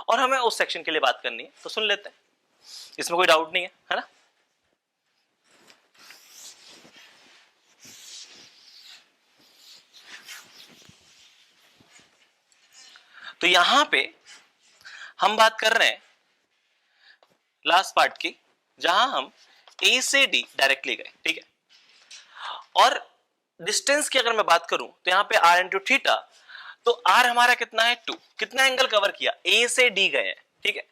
और हमें उस सेक्शन के लिए बात करनी है, तो सुन लेते हैं, इसमें कोई डाउट नहीं है ना। तो यहां पे हम बात कर रहे हैं लास्ट पार्ट की, जहां हम ए से डी डायरेक्टली गए, ठीक है। और डिस्टेंस की अगर मैं बात करूं तो यहां पे r इंटू थीटा, तो r हमारा कितना है 2, कितना एंगल कवर किया, a से d गए हैं, ठीक है।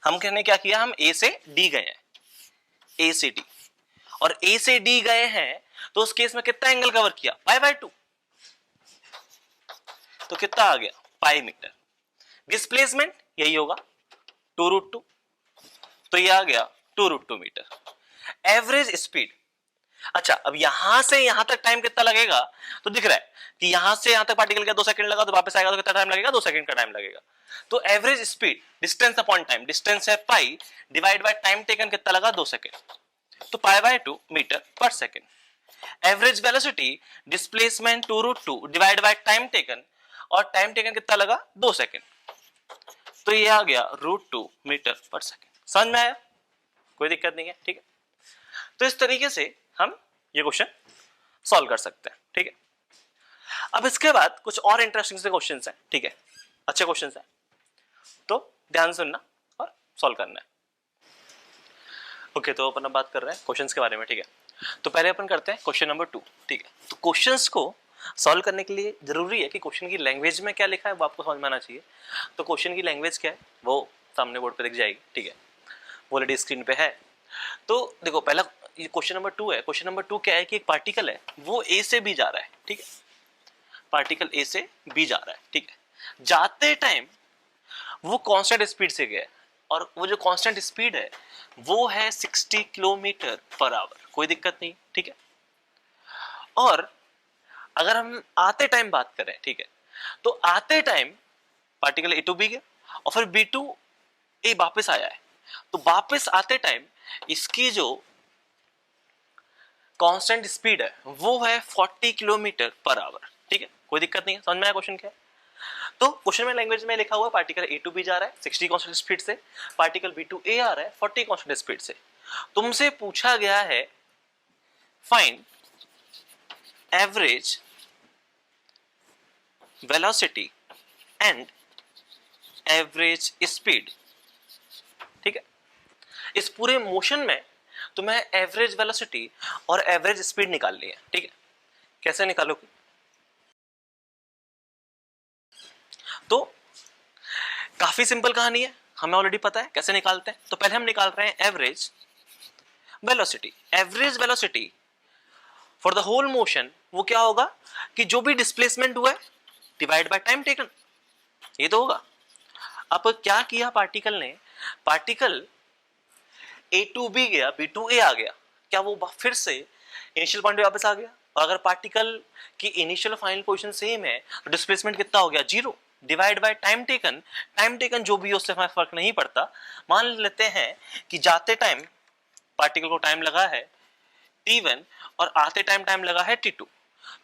हम कहने क्या किया, हम a से d गए हैं, a से d, और a से d गए हैं तो उस केस में कितना एंगल कवर किया, पाई बाय 2, तो कितना आ गया, पाई मीटर। डिस्प्लेसमेंट यही होगा 2√2, तो ये आ गया 2√2 मीटर। एवरेज स्पीड, अच्छा अब यहां से यहां तक टाइम कितना लगेगा, तो दिख रहा है कि यहां से यहां तक पार्टिकल का 2 सेकंड लगा, तो वापस आएगा तो कितना टाइम लगेगा, 2 सेकंड का टाइम लगेगा। तो average speed distance upon time, distance है pi divide by time taken, कितना लगा 2 सेकंड, तो पाई बाय 2 मीटर पर second. Average velocity displacement 2√2 divide by time taken, और टाइम टेकन कितना लगा 2 सेकंड, तो ये आ गया √2 मीटर पर सेकंड। समझ में आया, कोई दिक्कत नहीं है, ठीक है। तो इस तरीके से हम ये क्वेश्चन सॉल्व कर सकते हैं, ठीक है। अब इसके बाद कुछ और इंटरेस्टिंग से क्वेश्चंस हैं, ठीक है, अच्छे क्वेश्चंस हैं, तो ध्यान सुनना और सॉल्व करना है। ओके, तो अपन अब बात कर रहे हैं क्वेश्चंस के बारे में, ठीक है। तो पहले अपन करते हैं क्वेश्चन नंबर 2, ठीक है। तो क्वेश्चंस को सॉल्व करने के लिए जरूरी है कि क्वेश्चन की लैंग्वेज में क्या लिखा है वो आपको समझ में आना चाहिए। तो क्वेश्चन की लैंग्वेज क्या है वो सामने बोर्ड पे दिख जाएगी, ठीक है, वो ऑलरेडी स्क्रीन पे है। तो देखो पहला ये क्वेश्चन नंबर 2 है। क्वेश्चन नंबर 2 क्या है कि एक पार्टिकल है, वो ए से बी जा रहा है, ठीक है, पार्टिकल ए से बी जा रहा है, ठीक है। जाते टाइम वो कांस्टेंट स्पीड से गया है, और वो जो कांस्टेंट स्पीड है वो है 60 किलोमीटर पर आवर, कोई दिक्कत नहीं, ठीक है। और अगर हम आते टाइम बात करें, ठीक है, तो आते time particle A to B गया और फिर बी टू ए वापस आया है, तो वापस आते टाइम इसकी जो कांस्टेंट स्पीड है वो है 40 किलोमीटर पर आवर, ठीक है, कोई दिक्कत नहीं है। समझ में आया क्वेश्चन क्या है। तो क्वेश्चन में लैंग्वेज में लिखा हुआ है पार्टिकल ए टू बी जा रहा है 60 कांस्टेंट स्पीड से, पार्टिकल बी टू ए आ रहा है 40 कांस्टेंट स्पीड से। तुमसे पूछा गया है find average velocity and average speed, ठीक है। इस पूरे मोशन में तुम्हें एवरेज वेलोसिटी और एवरेज स्पीड निकालनी है, ठीक है। कैसे निकालोगे, तो काफी सिंपल कहानी है, हमें ऑलरेडी पता है कैसे निकालते हैं। तो पहले हम निकाल रहे हैं average velocity. Average velocity for the whole motion वो क्या होगा कि जो भी डिस्प्लेसमेंट हुआ है डिवाइड बाय टाइम टेकन, ये तो होगा। अब क्या किया पार्टिकल ने, पार्टिकल ए टू बी गया, बी टू ए आ गया, क्या वो फिर से इनिशियल पॉइंट पे वापस आ गया। और अगर पार्टिकल की इनिशियल फाइनल पोजीशन सेम है तो डिस्प्लेसमेंट कितना हो गया, 0 divide by time taken. Time taken जो भी हो उससे हमें फर्क नहीं पड़ता। मान लेते हैं कि जाते टाइम पार्टिकल को टाइम लगा है t1 और आते टाइम टाइम लगा है t2,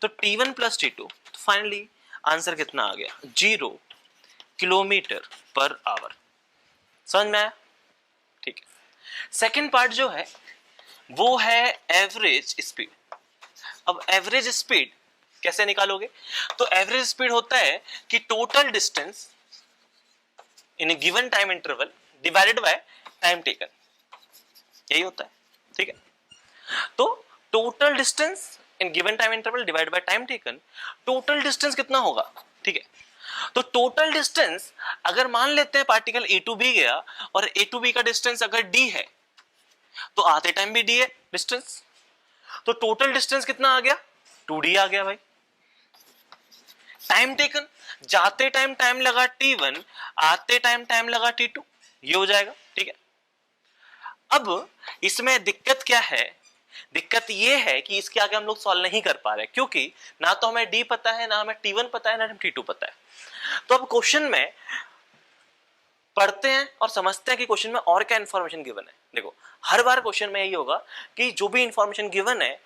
तो t1 प्लस t2, तो फाइनली आंसर कितना आ गया, 0 किलोमीटर पर आवर। समझ में आया, ठीक है। सेकेंड पार्ट जो है वो है एवरेज स्पीड। अब एवरेज स्पीड कैसे निकालोगे, तो एवरेज स्पीड होता है कि total distance in A given time interval divided by time taken, यही होता है, ठीक है। तो total distance in given time interval divided by time taken, total distance कितना होगा, ठीक है। तो टोटल डिस्टेंस अगर मान लेते हैं पार्टिकल ए टू बी गया और ए टू बी का डिस्टेंस अगर डी है तो आते टाइम भी डी है डिस्टेंस, तो टोटल डिस्टेंस कितना आ गया, 2d आ गया भाई। टाइम टेकन, जाते टाइम टाइम लगा t1, आते टाइम टाइम लगा t2, ये हो जाएगा, ठीक है। अब इसमें दिक्कत क्या है, दिक्कत ये है कि इसके आगे हम लोग सॉल्व नहीं कर पा रहे क्योंकि ना तो हमें d पता है, ना हमें t1 पता है, ना हमें t2 पता है। तो अब क्वेश्चन में पढ़ते हैं और समझते हैं कि क्वेश्चन में और क्या इंफॉर्मेशन गिवन है। देखो हर बार क्वेश्चन में यही होगा कि जो भी इंफॉर्मेशन गिवन है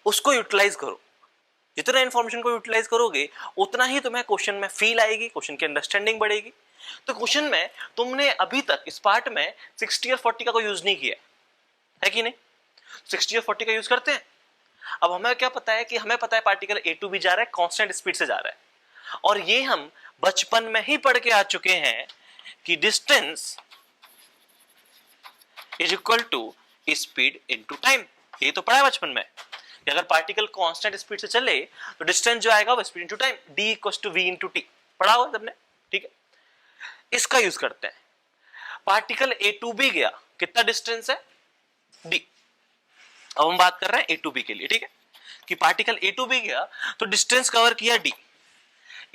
उसको यूटिलाइज करो। जितना इंफॉर्मेशन को यूटिलाइज करोगे उतना ही तुम्हें क्वेश्चन में फील आएगी, क्वेश्चन की अंडरस्टैंडिंग बढ़ेगी। तो क्वेश्चन में तुमने अभी तक इस पार्ट में 60 और 40 का कोई यूज नहीं किया है कि नहीं, 60 और 40 का यूज करते हैं। अब हमें क्या पता है कि हमें पता है पार्टिकल ए टू बी जा रहा है, कांस्टेंट स्पीड से जा रहा है, और ये हम बचपन में ही पढ़ के आ चुके हैं कि distance is equal to speed into time. ये तो पढ़ा है बचपन में कि अगर पार्टिकल कांस्टेंट स्पीड से चले तो डिस्टेंस जो आएगा वो speed into time, D equal to V into T, पढ़ा हुआ सबने, ठीक है। इसका यूज करते हैं। पार्टिकल ए टू बी गया, कितना डिस्टेंस है, डी। अब हम बात कर रहे हैं ए टू बी के लिए, ठीक है, कि पार्टिकल ए टू बी गया तो डिस्टेंस कवर किया डी,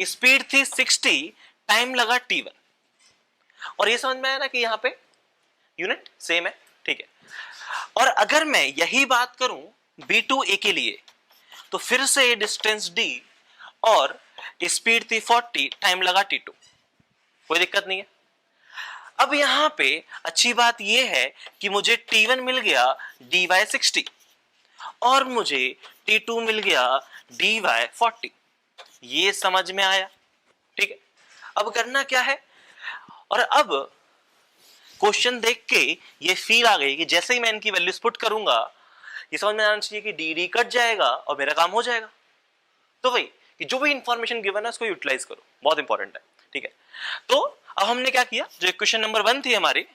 स्पीड थी 60, टाइम लगा t1। और ये समझ में आया ना कि यहां पे यूनिट सेम है, ठीक है। और अगर मैं यही बात करूं B2A के लिए तो फिर से डिस्टेंस d और स्पीड थी 40, टाइम लगा t2, कोई दिक्कत नहीं है। अब यहां पे अच्छी बात यह है कि मुझे t1 मिल गया dy 60 और मुझे t2 मिल गया dy 40। ये समझ में आया, ठीक है। अब करना क्या है, और अब क्वेश्चन देख के ये फील आ गई कि जैसे ही मैं इनकी वैल्यूज पुट करूंगा ये समझ में आना चाहिए कि डी डी कट जाएगा और मेरा काम हो जाएगा। तो वही कि जो भी इंफॉर्मेशन गिवन है उसको यूटिलाइज करो, बहुत इंपॉर्टेंट है, ठीक है। तो अब हमने क्या किया, जो इक्वेशन नंबर 1 थी हमारी,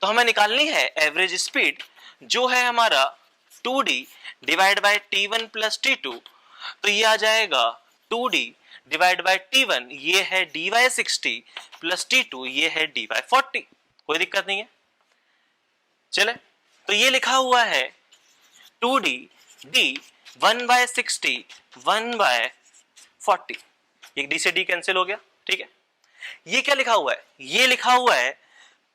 तो हमें निकालनी है एवरेज स्पीड, जो है हमारा 2d divide by t1 plus t2, तो ये आ जाएगा 2d डिवाइड बाय t1, ये है dy 60 प्लस t2, ये है dy 40, कोई दिक्कत नहीं है। चले, तो ये लिखा हुआ है 2d d 1 बाय 60 1 बाय 40, ये d से d कैंसिल हो गया, ठीक है। ये क्या लिखा हुआ है, ये लिखा हुआ है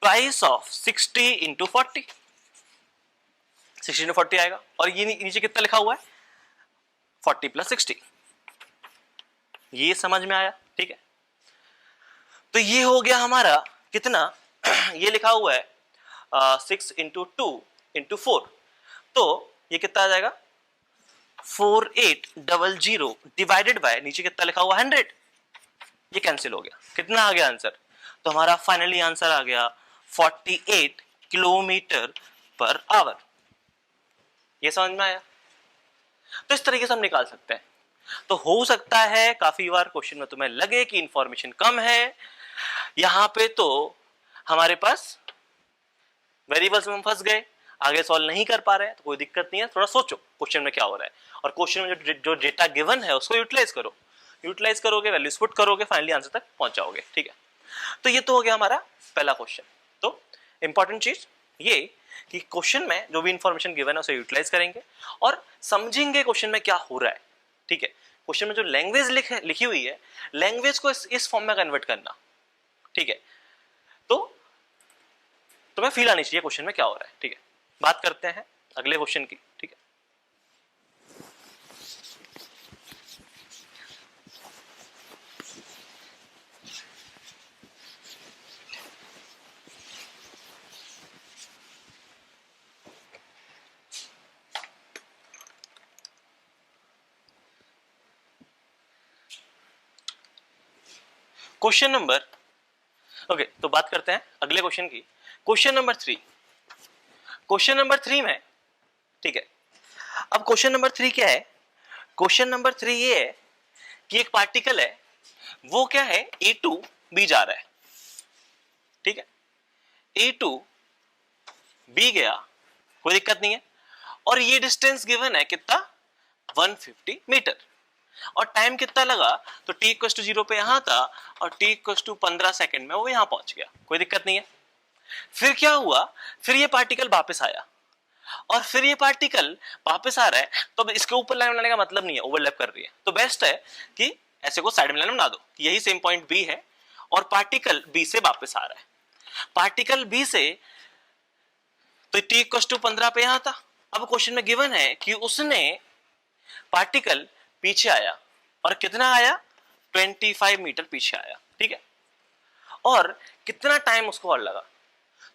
ट्वाइस ऑफ 60 इंटू 40, 60 इंटू 40 आएगा। और ये नीचे कितना लिखा हुआ है 40 प्लस 60, ये समझ में आया, ठीक है। तो ये हो गया हमारा कितना ये लिखा हुआ है 6 इंटू 2 इंटू 4, तो ये कितना आ जाएगा 4800 डिवाइडेड बाय नीचे कितना लिखा हुआ 100, ये कैंसिल हो गया, कितना आ गया आंसर, तो हमारा फाइनली आंसर आ गया 48 किलोमीटर पर आवर। ये समझ में आया। तो इस तरीके से हम निकाल सकते हैं। तो हो सकता है काफी बार क्वेश्चन में तुम्हें लगे कि इंफॉर्मेशन कम है, यहां पे तो हमारे पास वेरिएबल्स में हम फंस गए, आगे सॉल्व नहीं कर पा रहे हैं, तो कोई दिक्कत नहीं है, थोड़ा सोचो क्वेश्चन में क्या हो रहा है, और क्वेश्चन में जो डेटा गिवन है उसको यूटिलाइज करो, यूटिलाइज करोगे, वैल्यूज पुट करोगे, फाइनली आंसर तक पहुंच जाओगे, ठीक है। तो ये तो हो गया हमारा पहला क्वेश्चन। तो इंपॉर्टेंट चीज ये कि क्वेश्चन में जो भी इंफॉर्मेशन गिवन है उसे यूटिलाइज करेंगे और समझेंगे क्वेश्चन में क्या हो रहा है, ठीक है। क्वेश्चन में जो लैंग्वेज लिखी हुई है, लैंग्वेज को इस फॉर्म में कन्वर्ट करना, ठीक है। तो तुम्हें फील आनी चाहिए क्वेश्चन में क्या हो रहा है, ठीक है। बात करते हैं अगले क्वेश्चन की, ठीक है। क्वेश्चन नंबर, ओके, तो बात करते हैं अगले क्वेश्चन की, क्वेश्चन नंबर 3। क्वेश्चन नंबर 3 में, ठीक है, अब क्वेश्चन नंबर 3 क्या है, क्वेश्चन नंबर 3 ये है कि एक पार्टिकल है, वो क्या है A2B जा रहा है, ठीक है, A2B गया, कोई दिक्कत नहीं है, और ये डिस्टेंस गिवन है कितना 150 मीटर, और टाइम कितना लगा, तो t इक्वल टू 0 पे यहां था और t इक्वल टू 15 सेकंड में वो यहां पहुंच गया, कोई दिक्कत नहीं है। फिर क्या हुआ, फिर ये पार्टिकल वापस आया, और फिर ये पार्टिकल वापस आ रहा है, तो अब इसके ऊपर लाइन बनाने का मतलब नहीं है, ओवरलैप कर रही है, तो बेस्ट है कि ऐसे को साइड में लाइन बना दो कि यही सेम पॉइंट बी है और पार्टिकल बी से वापस आ रहा है, पार्टिकल बी से, तो t इक्वल टू 15 पे यहां था। अब क्वेश्चन में गिवन है कि उसने पार्टिकल पीछे आया, और कितना आया 25 मीटर पीछे आया, ठीक है, और कितना टाइम उसको और लगा,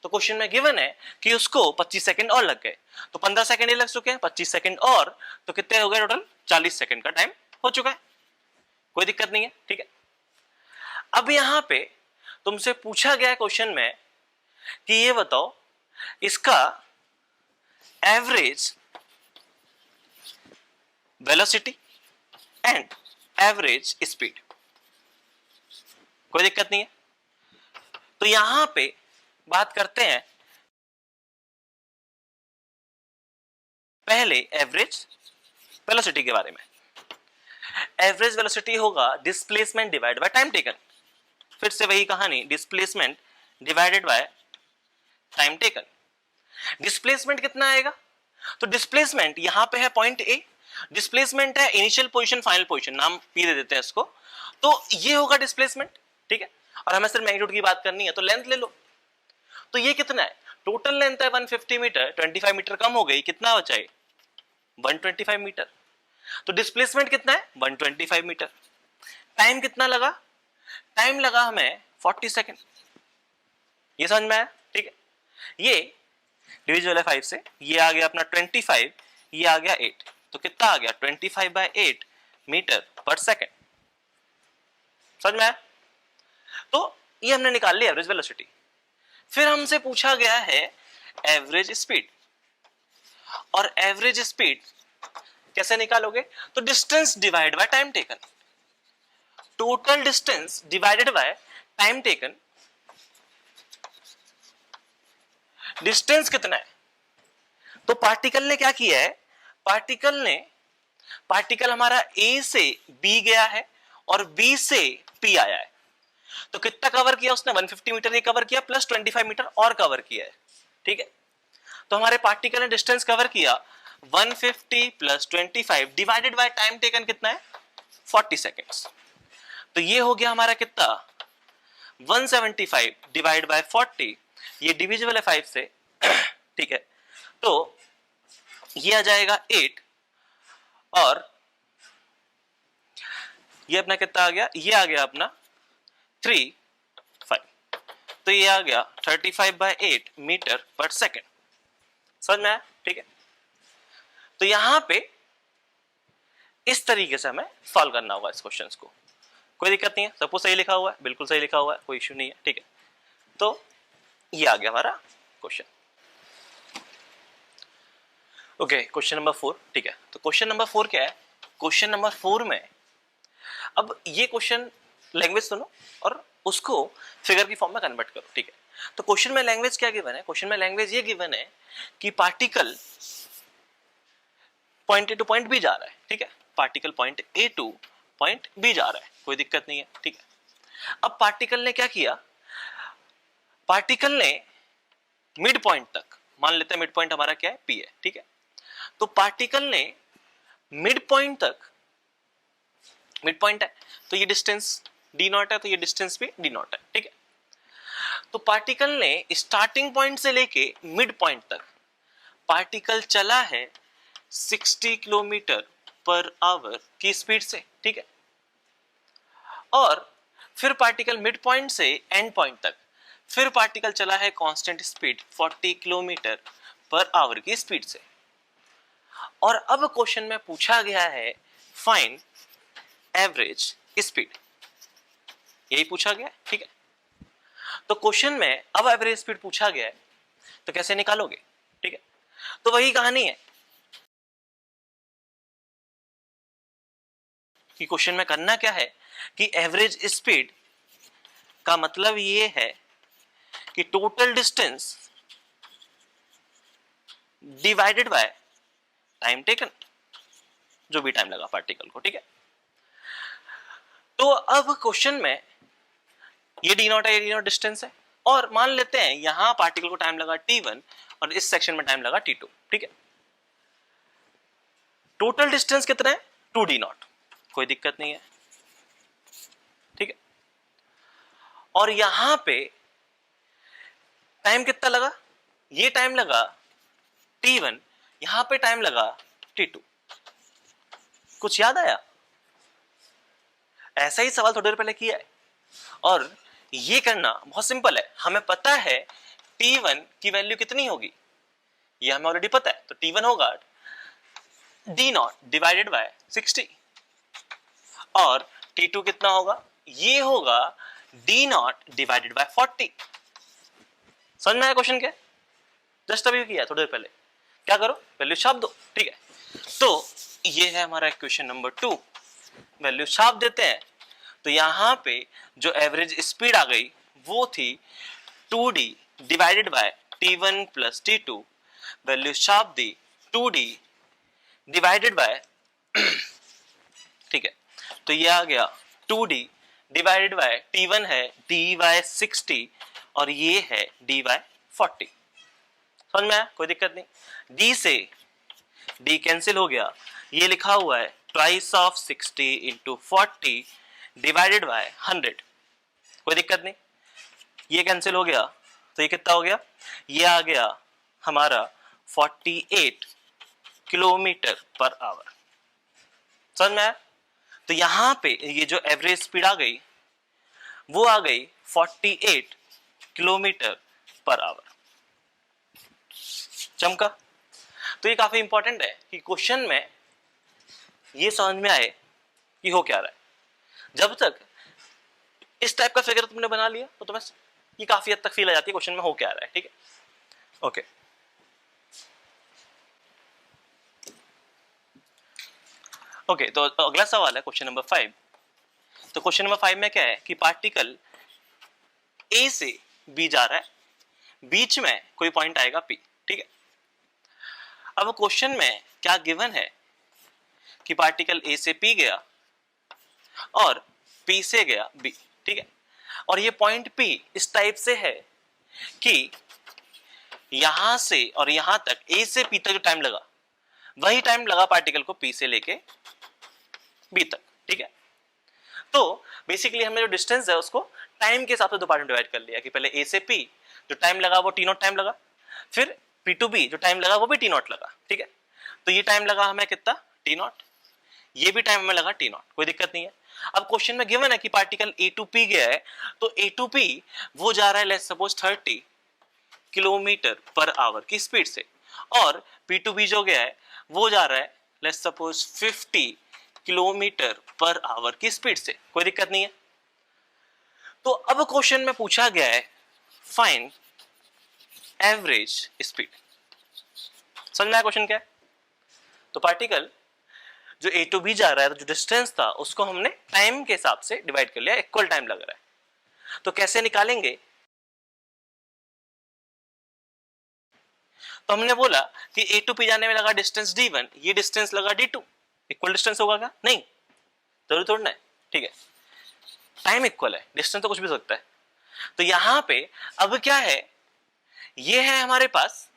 तो क्वेश्चन में गिवन है कि उसको 25 सेकंड और लग गए, तो 15 सेकंड ही लग चुके हैं, 25 सेकंड और, तो कितने हो गए टोटल 40 सेकंड का टाइम हो चुका है, कोई दिक्कत नहीं है, ठीक है। अब यहां पे तुमसे पूछा गया क्वेश्चन में कि ये बताओ इसका average velocity and average speed, कोई दिक्कत नहीं है। तो यहां पे बात करते हैं पहले एवरेज वेलोसिटी के बारे में। एवरेज वेलोसिटी होगा displacement divide by time taken. फिर से वही कहानी, displacement divided by time taken. Displacement कितना आएगा? तो डिस्प्लेसमेंट यहां पे है पॉइंट ए, डिस्प्लेसमेंट है इनिशियल पोजीशन फाइनल पोजीशन, नाम पी दे देते हैं इसको। तो ये होगा डिस्प्लेसमेंट, ठीक है। और हमें सिर्फ मैग्नीट्यूड की बात करनी है तो लेंथ ले लो। तो ये कितना है? टोटल लेंथ है 150 मीटर, 25 मीटर कम हो गई, कितना बचा है? 125 मीटर। तो डिस्प्लेसमेंट कितना है? 125 मीटर। टाइम कितना लगा? टाइम लगा हमें 40 सेकेंड। ये समझ में आया? ठीक है। ये डिविजिबल है 5 से, ये आ गया अपना 25, ये आ गया 8, तो कितना आ गया? 25/8 मीटर पर सेकेंड। समझ में आया? तो ये हमने निकाल ली एवरेज वेलोसिटी। फिर हमसे पूछा गया है एवरेज स्पीड। और एवरेज स्पीड कैसे निकालोगे? तो distance divide by time taken, total distance divided by time taken. Distance कितना है? तो पार्टिकल ने क्या किया है? पार्टिकल हमारा ए से बी गया है और बी से पी आया है। तो कितना कवर किया उसने? 150 मीटर ही कवर किया, प्लस 25 मीटर और कवर किया है, ठीक है। तो हमारे पार्टिकल ने डिस्टेंस कवर किया 150 plus 25 divided by time taken कितना है? 40 सेकेंड्स। तो ये हो गया हमारा कितना? 175 डिवाइड बाय 40, ये डिविजिबल है 5 से ठीक है। तो ये आ जाएगा 8 और ये अपना कितना आ गया? ये आ गया अपना 3, 5। तो ये आ गया 35/8 मीटर पर सेकेंड। समझ में आया? ठीक है। तो यहां पे इस तरीके से हमें सॉल्व करना होगा इस क्वेश्चंस को। कोई दिक्कत नहीं है, सबको सही लिखा हुआ है, बिल्कुल सही लिखा हुआ है, कोई इश्यू नहीं है, ठीक है। तो ये आ गया हमारा क्वेश्चन। ओके, क्वेश्चन नंबर 4, ठीक है। तो क्वेश्चन नंबर 4 क्या है? क्वेश्चन नंबर 4 में अब ये क्वेश्चन लैंग्वेज सुनो और उसको फिगर की फॉर्म में कन्वर्ट करो, ठीक है। तो क्वेश्चन में लैंग्वेज क्या गिवन है? क्वेश्चन में लैंग्वेज ये गिवन है कि particle point A to point B जा रहा है, ठीक है। Particle point A to point B जा रहा है, कोई दिक्कत नहीं है, ठीक है। अब पार्टिकल ने क्या किया? पार्टिकल ने मिड पॉइंट तक, मान लेते हैं मिड पॉइंट हमारा क्या है? पी है, ठीक है। तो पार्टिकल ने मिड पॉइंट तक, मिड पॉइंट है तो ये डिस्टेंस डी नॉट है, तो ये डिस्टेंस भी डी नॉट है, ठीक है। तो पार्टिकल ने स्टार्टिंग पॉइंट से लेके मिड पॉइंट तक पार्टिकल चला है 60 किलोमीटर पर आवर की स्पीड से, ठीक है। और फिर पार्टिकल मिड पॉइंट से एंड पॉइंट तक फिर पार्टिकल चला है constant speed 40 kilometre per hour की स्पीड से। और अब क्वेश्चन में पूछा गया है फाइंड एवरेज स्पीड, यही पूछा गया, ठीक है। तो क्वेश्चन में अब एवरेज स्पीड पूछा गया है तो कैसे निकालोगे, ठीक है। तो वही कहानी है कि क्वेश्चन में करना क्या है कि एवरेज स्पीड का मतलब ये है कि total distance divided by time taken, जो भी टाइम लगा पार्टिकल को, ठीक है। तो अब क्वेश्चन में ये डी नॉट है, ये डी नॉट डिस्टेंस है, और मान लेते हैं यहां पार्टिकल को टाइम लगा t1 और इस सेक्शन में टाइम लगा t2, ठीक है। टोटल डिस्टेंस कितना है? 2d नॉट, कोई दिक्कत नहीं है, ठीक है। और यहां पे टाइम कितना लगा? ये टाइम लगा t1, यहां पे टाइम लगा t2। कुछ याद आया? ऐसा ही सवाल थोड़ी देर पहले किया है और ये करना बहुत सिंपल है। हमें पता है t1 की वैल्यू कितनी होगी, ये हमें ऑलरेडी पता है। तो t1 होगा d नॉट डिवाइडेड बाय 60 और t2 कितना होगा? ये होगा d नॉट डिवाइडेड बाय 40। समझ में आया क्वेश्चन क्या? जस्ट अभी किया थोड़ी देर पहले। क्या करो? वैल्यू छाप दो, ठीक है। तो ये है हमारा क्वेश्चन नंबर 2, वैल्यू छाप देते हैं। तो तो यहां पे जो एवरेज स्पीड आ गई वो थी 2d divided by t1 plus t2, value छाप दी 2d डिवाइडेड बाय ठीक है, तो ये आ गया 2d डिवाइडेड बाय t1 है dy 60 और ये है dy 40। समझ में आया? कोई दिक्कत नहीं। d से d कैंसिल हो गया, ये लिखा हुआ है twice of 60 into 40 divided by 100। कोई दिक्कत नहीं, ये कैंसिल हो गया तो ये कितना हो गया, ये आ गया हमारा 48 किलोमीटर पर आवर। समझ में आया? तो यहां पे ये जो एवरेज स्पीड आ गई वो आ गई 48 किलोमीटर पर आवर। चमका? तो ये काफी इंपॉर्टेंट है कि क्वेश्चन में ये समझ में आए कि हो क्या रहा है। जब तक इस टाइप का फिगर तुमने बना लिया तो तुम्हें ये काफी हद तक फील आ जाती है क्वेश्चन में हो क्या रहा है। ठीक है, ओके। ओके, तो अगला सवाल है क्वेश्चन नंबर 5। तो क्वेश्चन नंबर 5 में क्या है कि पार्टिकल ए से बी जा रहा है, बीच में कोई पॉइंट आएगा पी। ठीक है, अब क्वेश्चन में क्या गिवन है कि पार्टिकल ए से पी गया और पी से गया बी। ठीक है, और ये पॉइंट पी इस टाइप से है कि यहां से और यहां तक ए से पी तक जो टाइम लगा वही टाइम लगा पार्टिकल को पी से लेके बी तक। ठीक है, तो बेसिकली हमने जो डिस्टेंस है उसको टाइम के हिसाब से दो पार्ट में डिवाइड कर लिया कि पहले ए से पी जो टाइम लगा वो टी नॉट टाइम लगा, फिर पी टू बी जो टाइम लगा वो भी टी नॉट लगा। ठीक है, तो ये टाइम लगा हमें कितना, टी नॉट, ये भी टाइम हमें लगा टी नॉट। कोई दिक्कत नहीं है। अब क्वेश्चन में गिवन है कि पार्टिकल ए टू पी गया है, तो ए टू पी वो जा रहा है let's suppose 30 kilometre per hour की स्पीड से, और पी टू बी जो गया है वो जा रहा है let's suppose 50 kilometre per hour की स्पीड से। कोई दिक्कत नहीं है। तो अब क्वेश्चन में पूछा गया है फाइंड एवरेज स्पीड। समझ में आया क्वेश्चन क्या है? तो पार्टिकल जो ए टू बी जा रहा है, तो जो डिस्टेंस था उसको हमने टाइम के हिसाब से डिवाइड कर लिया, इक्वल टाइम लग रहा है। तो कैसे निकालेंगे? तो हमने बोला कि ए टू पी जाने में लगा डिस्टेंस d1, ये डिस्टेंस लगा d2, इक्वल डिस्टेंस होगा क्या? नहीं, जरूर तोड़ना है। ठीक है, टाइम इक्वल है, डिस्टेंस तो कुछ भी हो सकता है। तो यहां पे अब क्या है, ये है हमारे पास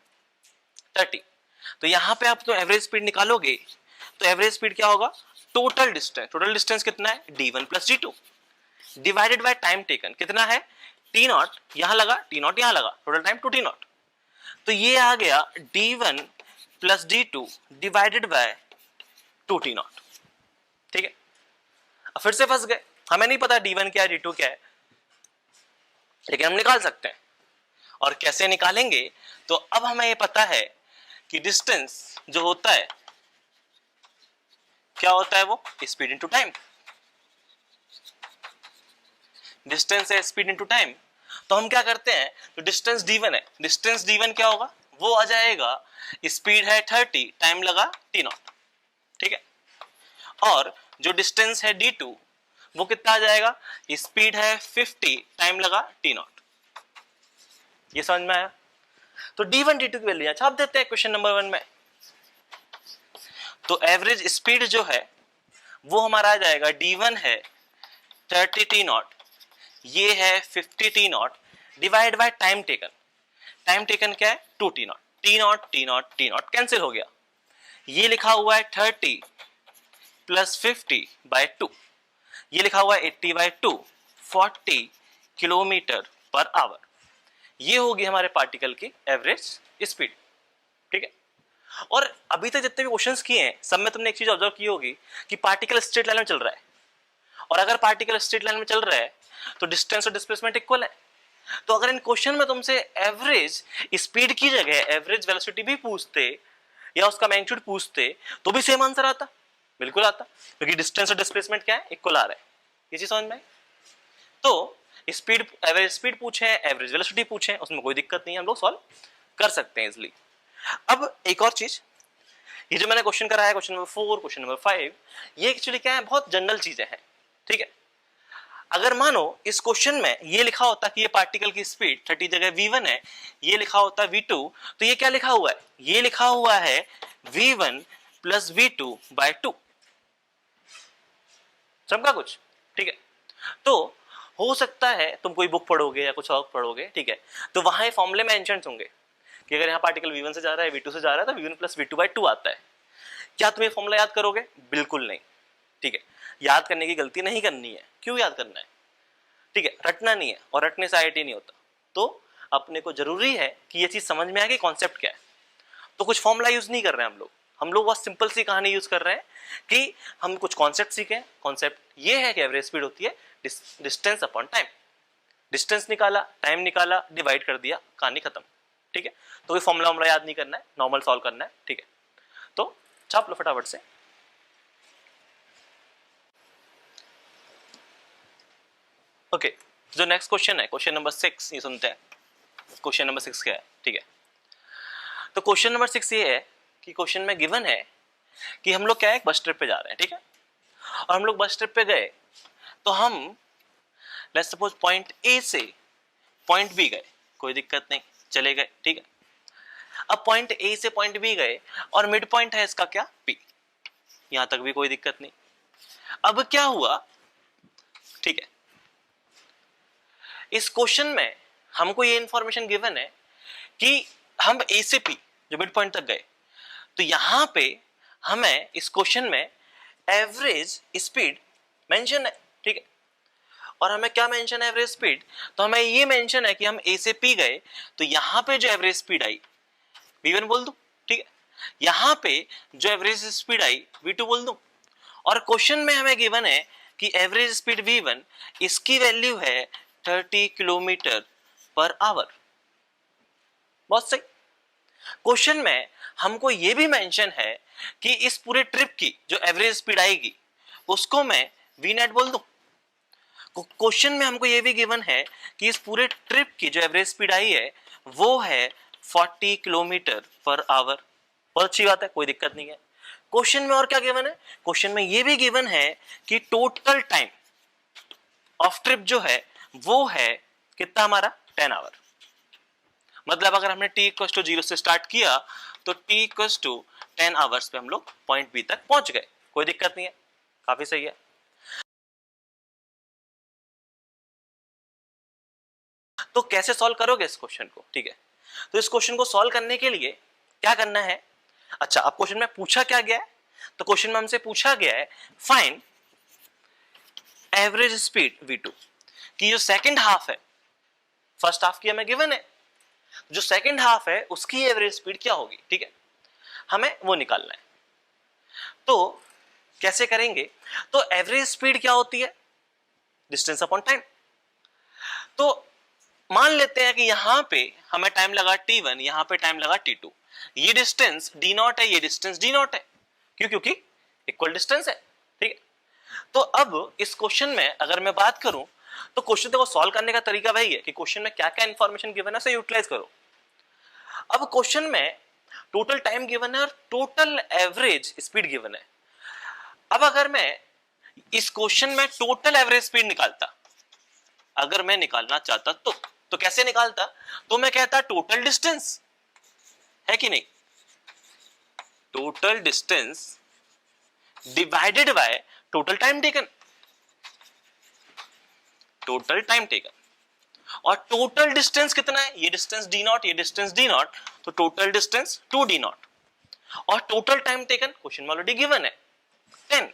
30, तो यहां पे आप तो एवरेज स्पीड निकालोगे तो एवरेज स्पीड क्या होगा, टोटल डिस्टेंस कितना है, d1 plus d2 divided by time taken कितना है, टी नॉट यहां लगा टी नॉट यहां लगा, टोटल टाइम 2t नॉट, तो ये आ गया d1 plus d2 divided by 2t not. ठीक है, अब फिर से फंस गए, हमें नहीं पता d1 क्या है d2 क्या है, लेकिन हम निकाल सकते हैं। और कैसे निकालेंगे? तो अब हमें ये पता है कि डिस्टेंस जो होता है क्या होता है, वो स्पीड इनटू टाइम। डिस्टेंस है स्पीड इनटू टाइम, तो हम क्या करते हैं, तो डिस्टेंस d1 है, डिस्टेंस d1 क्या होगा, वो आ जाएगा स्पीड है 30, टाइम लगा t नॉट। ठीक है, और जो डिस्टेंस है d2 वो कितना आ जाएगा, स्पीड है 50, टाइम लगा t नॉट। ये समझ में आया? तो d1 d2 की वैल्यू छाप देते हैं क्वेश्चन नंबर 1 में। तो एवरेज स्पीड जो है वो हमारा आ जाएगा d1 है 30 t नॉट, ये है 50 t not divide by time taken. Time taken क्या है, 2t not, t not t not t not cancel हो गया, ये लिखा हुआ है 30 प्लस 50 बाय 2, ये लिखा हुआ है 80 बाय 2, 40 किलोमीटर पर आवर। ये होगी हमारे पार्टिकल की एवरेज स्पीड। ठीक है, और अभी तक जितने भी क्वेश्चंस किए हैं सब में तुमने एक चीज ऑब्जर्व की होगी कि पार्टिकल स्ट्रेट लाइन में चल रहा है, और अगर पार्टिकल स्ट्रेट लाइन में चल रहा है तो डिस्टेंस और डिस्प्लेसमेंट इक्वल है। तो अगर इन क्वेश्चन में तुमसे एवरेज स्पीड की जगह एवरेज वेलोसिटी भी पूछते या उसका मैग्नीट्यूड पूछते तो भी सेम आंसर आता, बिल्कुल आता, क्योंकि डिस्टेंस और डिस्प्लेसमेंट क्या है, इक्वल आ रहा है। ये चीज समझ में आई? तो स्पीड, एवरेज स्पीड पूछे, एवरेज वेलोसिटी पूछे, उसमें कोई दिक्कत नहीं है, हम लोग सॉल्व कर सकते हैं इजिली। अब एक और चीज, ये जो मैंने क्वेश्चन कराया क्वेश्चन नंबर 4, क्वेश्चन नंबर 5, ये एक्चुअली क्या है, बहुत जनरल चीजें हैं। ठीक है, अगर मानो इस क्वेश्चन में ये लिखा होता कि ये पार्टिकल की स्पीड 30 जगह v1 है, ये लिखा होता v2, तो ये क्या लिखा हुआ है, ये लिखा हुआ है v1 प्लस v2 बाय 2। समझा कुछ? ठीक है। तो हो सकता है तुम कोई बुक पढ़ोगे या कुछ और पढ़ोगे, ठीक है, तो वहां ये फॉर्मूले मेंशन होंगे कि अगर यहाँ पार्टिकल v1 से जा रहा है, v2 से जा रहा है, तो v1 प्लस v2 बाय 2 आता है। क्या तुम ये फॉर्मूला याद करोगे? बिल्कुल नहीं। ठीक है, याद करने की गलती नहीं करनी है। क्यों याद करना है? ठीक है, रटना नहीं है, और रटने से आईआईटी नहीं होता। तो अपने को जरूरी है कि ये चीज समझ में आए कि कॉन्सेप्ट क्या है। तो कुछ फॉर्मूला यूज नहीं कर रहे हैं हम लोग बहुत सिंपल सी कहानी यूज कर रहे हैं कि हम कुछ कॉन्सेप्ट सीखें। कॉन्सेप्ट ये है कि एवरेज स्पीड होती है डिस्टेंस अपॉन टाइम। डिस्टेंस निकाला, टाइम निकाला, डिवाइड कर दिया, कहानी खत्म। ठीक है, तो कोई फॉर्मूला याद नहीं करना है, नॉर्मल सॉल्व करना है। ठीक है, तो छाप लो फटाफट से। ओके, जो नेक्स्ट क्वेश्चन है, क्वेश्चन नंबर 6, ये सुनते हैं। क्वेश्चन नंबर 6 क्या है? ठीक है, तो क्वेश्चन नंबर 6 ये है कि क्वेश्चन में गिवन है कि हम लोग क्या है, बस ट्रिप पे जा रहे हैं। ठीक है, और हम लोग बस ट्रिप पे गए, तो हम लेट्स सपोज पॉइंट ए से पॉइंट बी गए, कोई दिक्कत नहीं, चले गए। ठीक है, अब पॉइंट ए से पॉइंट बी गए और मिड पॉइंट है इसका क्या, पी, यहां तक भी कोई दिक्कत नहीं। अब क्या हुआ, ठीक है, इस क्वेश्चन में हमको ये इंफॉर्मेशन गिवन है कि हम ए से पी जो मिड पॉइंट तक गए, तो यहां पे हमें इस क्वेश्चन में एवरेज स्पीड मेंशन है। ठीक है, और हमें क्या मेंशन है एवरेज स्पीड, तो हमें ये मेंशन है कि हम ए से पी गए, तो यहां पे जो एवरेज स्पीड आई v1 बोल दूं। ठीक है, यहां पे जो एवरेज स्पीड आई v2 बोल दूं, और क्वेश्चन में हमें गिवन है कि एवरेज स्पीड v1 इसकी वैल्यू है 30 किलोमीटर पर आवर। बहुत सही। क्वेश्चन में हमको ये भी मेंशन है कि इस पूरे ट्रिप की जो एवरेज स्पीड आएगी उसको मैं वी नेट बोल दूं। क्वेश्चन में हमको ये भी गिवन है कि इस पूरे ट्रिप की जो एवरेज स्पीड आई है वो है 40 किलोमीटर पर आवर। बहुत अच्छी बात है, कोई दिक्कत नहीं है। क्वेश्चन में और क्या गिवन है, क्वेश्चन में ये भी गिवन है कि टोटल टाइम ऑफ ट्रिप जो है वो है कितना हमारा 10 आवर। मतलब अगर हमने t इक्वल टू 0 से स्टार्ट किया तो t इक्वल टू 10 आवर्स पे हम लोग पॉइंट बी तक पहुंच गए, कोई दिक्कत नहीं है, काफी सही है। तो कैसे सॉल्व करोगे इस क्वेश्चन को? ठीक है, तो इस क्वेश्चन को सॉल्व करने के लिए क्या करना है, अच्छा अब क्वेश्चन में पूछा क्या गया है, तो क्वेश्चन में हमसे पूछा गया है फाइंड एवरेज स्पीड v2 की जो सेकंड हाफ है, फर्स्ट हाफ की हमें गिवन है, जो सेकंड हाफ है उसकी एवरेज स्पीड क्या होगी। ठीक है, हमें वो निकालना है। तो कैसे करेंगे, तो एवरेज स्पीड क्या होती है, डिस्टेंस अपॉन टाइम। तो मान लेते हैं कि यहां पे हमें टाइम लगा t1, यहां पे टाइम लगा t2, ये डिस्टेंस d0 है, ये डिस्टेंस d0 है, क्योंकि इक्वल डिस्टेंस है। ठीक है, तो अब इस क्वेश्चन में अगर मैं बात करूं तो क्वेश्चन को सॉल्व करने का तरीका वही है कि क्वेश्चन में क्या क्या इंफॉर्मेशन गिवन है उसे यूटिलाइज करो। अब क्वेश्चन में टोटल टाइम गिवन है और टोटल एवरेज स्पीड गिवन है। अब अगर मैं इस क्वेश्चन में टोटल एवरेज स्पीड निकालता, अगर मैं निकालना चाहता तो कैसे निकालता, तो मैं कहता टोटल डिस्टेंस है कि नहीं, total distance divided by total time taken, total time taken, और टोटल डिस्टेंस कितना है, ये डिस्टेंस d0, ये डिस्टेंस d0, तो टोटल डिस्टेंस 2d0, और टोटल टाइम टेकन क्वेश्चन में ऑलरेडी गिवन है 10,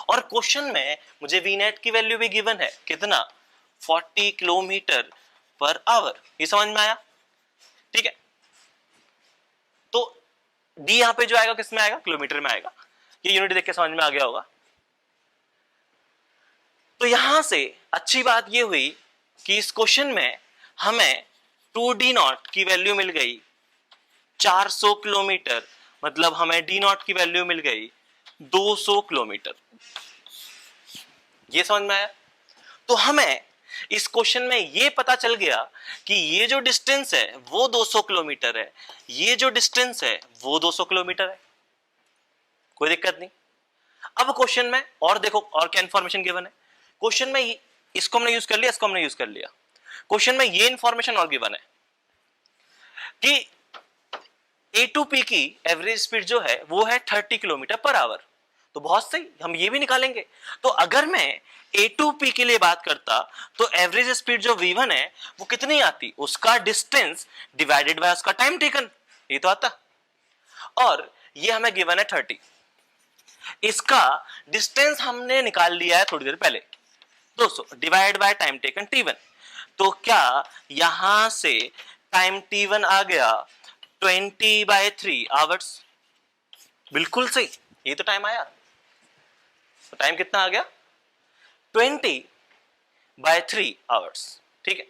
और क्वेश्चन में मुझे v नेट की वैल्यू भी गिवन है कितना, 40 किलोमीटर पर आवर। ये समझ में आया? ठीक है, तो d यहां पे जो आएगा किस में आएगा, किलोमीटर में आएगा। ये यूनिट देख के समझ में आ गया होगा। तो यहां से अच्छी बात ये हुई कि इस क्वेश्चन में हमें 2d0 की वैल्यू मिल गई 400 किलोमीटर, मतलब हमें d0 की वैल्यू मिल गई 200 किलोमीटर। ये समझ में आया? तो हमें इस क्वेश्चन में ये पता चल गया कि ये जो डिस्टेंस है वो 200 किलोमीटर है, ये जो डिस्टेंस है वो 200 किलोमीटर है, कोई दिक्कत नहीं। अब क्वेश्चन में और देखो और क्या इंफॉर्मेशन गिवन है। क्वेश्चन में इसको हमने यूज कर लिया, इसको हमने यूज कर लिया। क्वेश्चन में ये इंफॉर्मेशन और गिवन है कि A2P की एवरेज स्पीड जो है वो है 30 किलोमीटर पर आवर। तो बहुत सही, हम ये भी निकालेंगे। तो अगर मैं A2P के लिए बात करता तो एवरेज स्पीड जो V1 है वो कितनी आती, उसका डिस्टेंस डिवाइडेड बाय उसका टाइम टेकन, ये तो आता। और ये हमें गिवन है 30, इसका डिस्टेंस हमने निकाल लिया है थोड़ी देर पहले 200 divide by time taken T1। तो क्या यहां से टाइम T1 आ गया 20/3 आवर्स। बिल्कुल सही, ये तो टाइम आया। तो टाइम कितना आ गया 20/3 आवर्स। ठीक है,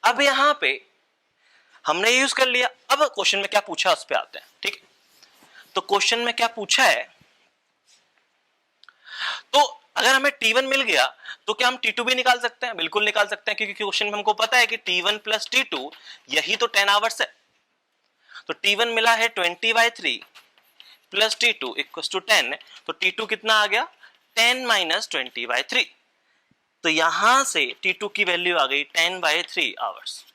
अब यहां पे हमने यूज कर लिया। अब क्वेश्चन में क्या पूछा उस पे आते हैं। ठीक है, तो क्वेश्चन में क्या पूछा है, तो अगर हमें T1 मिल गया तो क्या हम T2 भी निकाल सकते हैं? बिल्कुल निकाल सकते हैं, क्योंकि क्वेश्चन में हमको पता है कि T1 प्लस T2 यही तो 10 आवर्स है। तो T1 मिला है 20/3 प्लस T2 इक्वल्स टू 10, तो T2 कितना आ गया 10 माइनस 20/3। तो यहां से T2 की वैल्यू आ गई 10/3 आवर्स।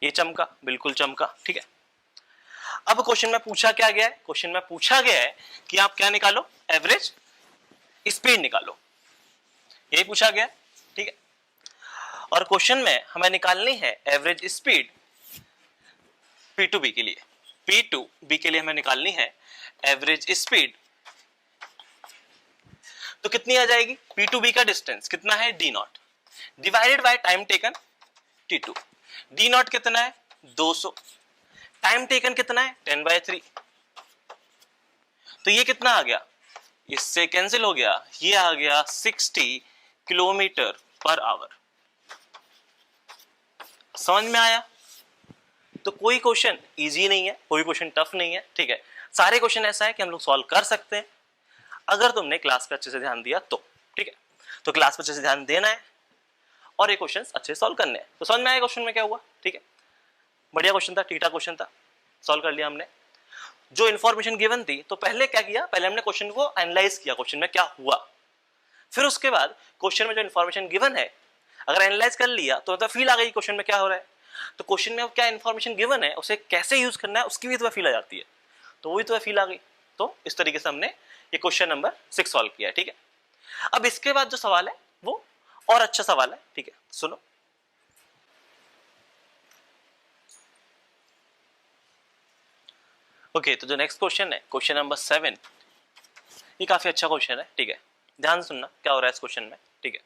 ये चमका, बिल्कुल चमका। ठीक है, अब क्वेश्चन में पूछा क्या गया है, क्वेश्चन में पूछा गया है कि आप क्या निकालो, एवरेज स्पीड निकालो, यही पूछा गया। ठीक है, और क्वेश्चन में हमें निकालनी है एवरेज स्पीड P2B के लिए। P2B के लिए हमें निकालनी है एवरेज स्पीड, तो कितनी आ जाएगी, P2B का डिस्टेंस कितना है D0 divided by time taken T2। D0 कितना है 200, टाइम टेकन कितना है 10/3, तो ये कितना आ गया, इससे कैंसिल हो गया, ये आ गया 60 किलोमीटर पर आवर। समझ में आया? तो कोई क्वेश्चन इजी नहीं है, कोई क्वेश्चन टफ नहीं है। ठीक है, सारे क्वेश्चन ऐसा है कि हम लोग सॉल्व कर सकते हैं अगर तुमने क्लास पे अच्छे से ध्यान दिया तो। ठीक है, तो क्लास पे अच्छे से ध्यान देना है और ये क्वेश्चन अच्छे से सॉल्व करने हैं। तो समझ में आया क्वेश्चन में क्या हुआ? ठीक है, बढ़िया क्वेश्चन था, ठीठा क्वेश्चन था, सॉल्व कर लिया हमने। जो इन्फॉर्मेशन गिवन थी, तो पहले क्या किया, पहले हमने क्वेश्चन को एनालाइज किया, क्वेश्चन में क्या हुआ। फिर उसके बाद क्वेश्चन में जो इन्फॉर्मेशन गिवन है अगर एनालाइज कर लिया तो मतलब फील आ गई क्वेश्चन में क्या हो रहा है। तो क्वेश्चन में क्या इन्फॉर्मेशन गिवन है उसे कैसे यूज करना है उसकी भी तो फील आ जाती है, तो वही तो फील आ गई। तो इस तरीके से हमने ये क्वेश्चन नंबर 6 सॉल्व किया है। ठीक है, अब इसके बाद जो सवाल है वो और अच्छा सवाल है। ठीक है, सुनो। ओके, तो जो नेक्स्ट क्वेश्चन है क्वेश्चन नंबर 7, ये काफी अच्छा क्वेश्चन है। ठीक है, ध्यान से सुनना क्या हो रहा है इस क्वेश्चन में। ठीक है,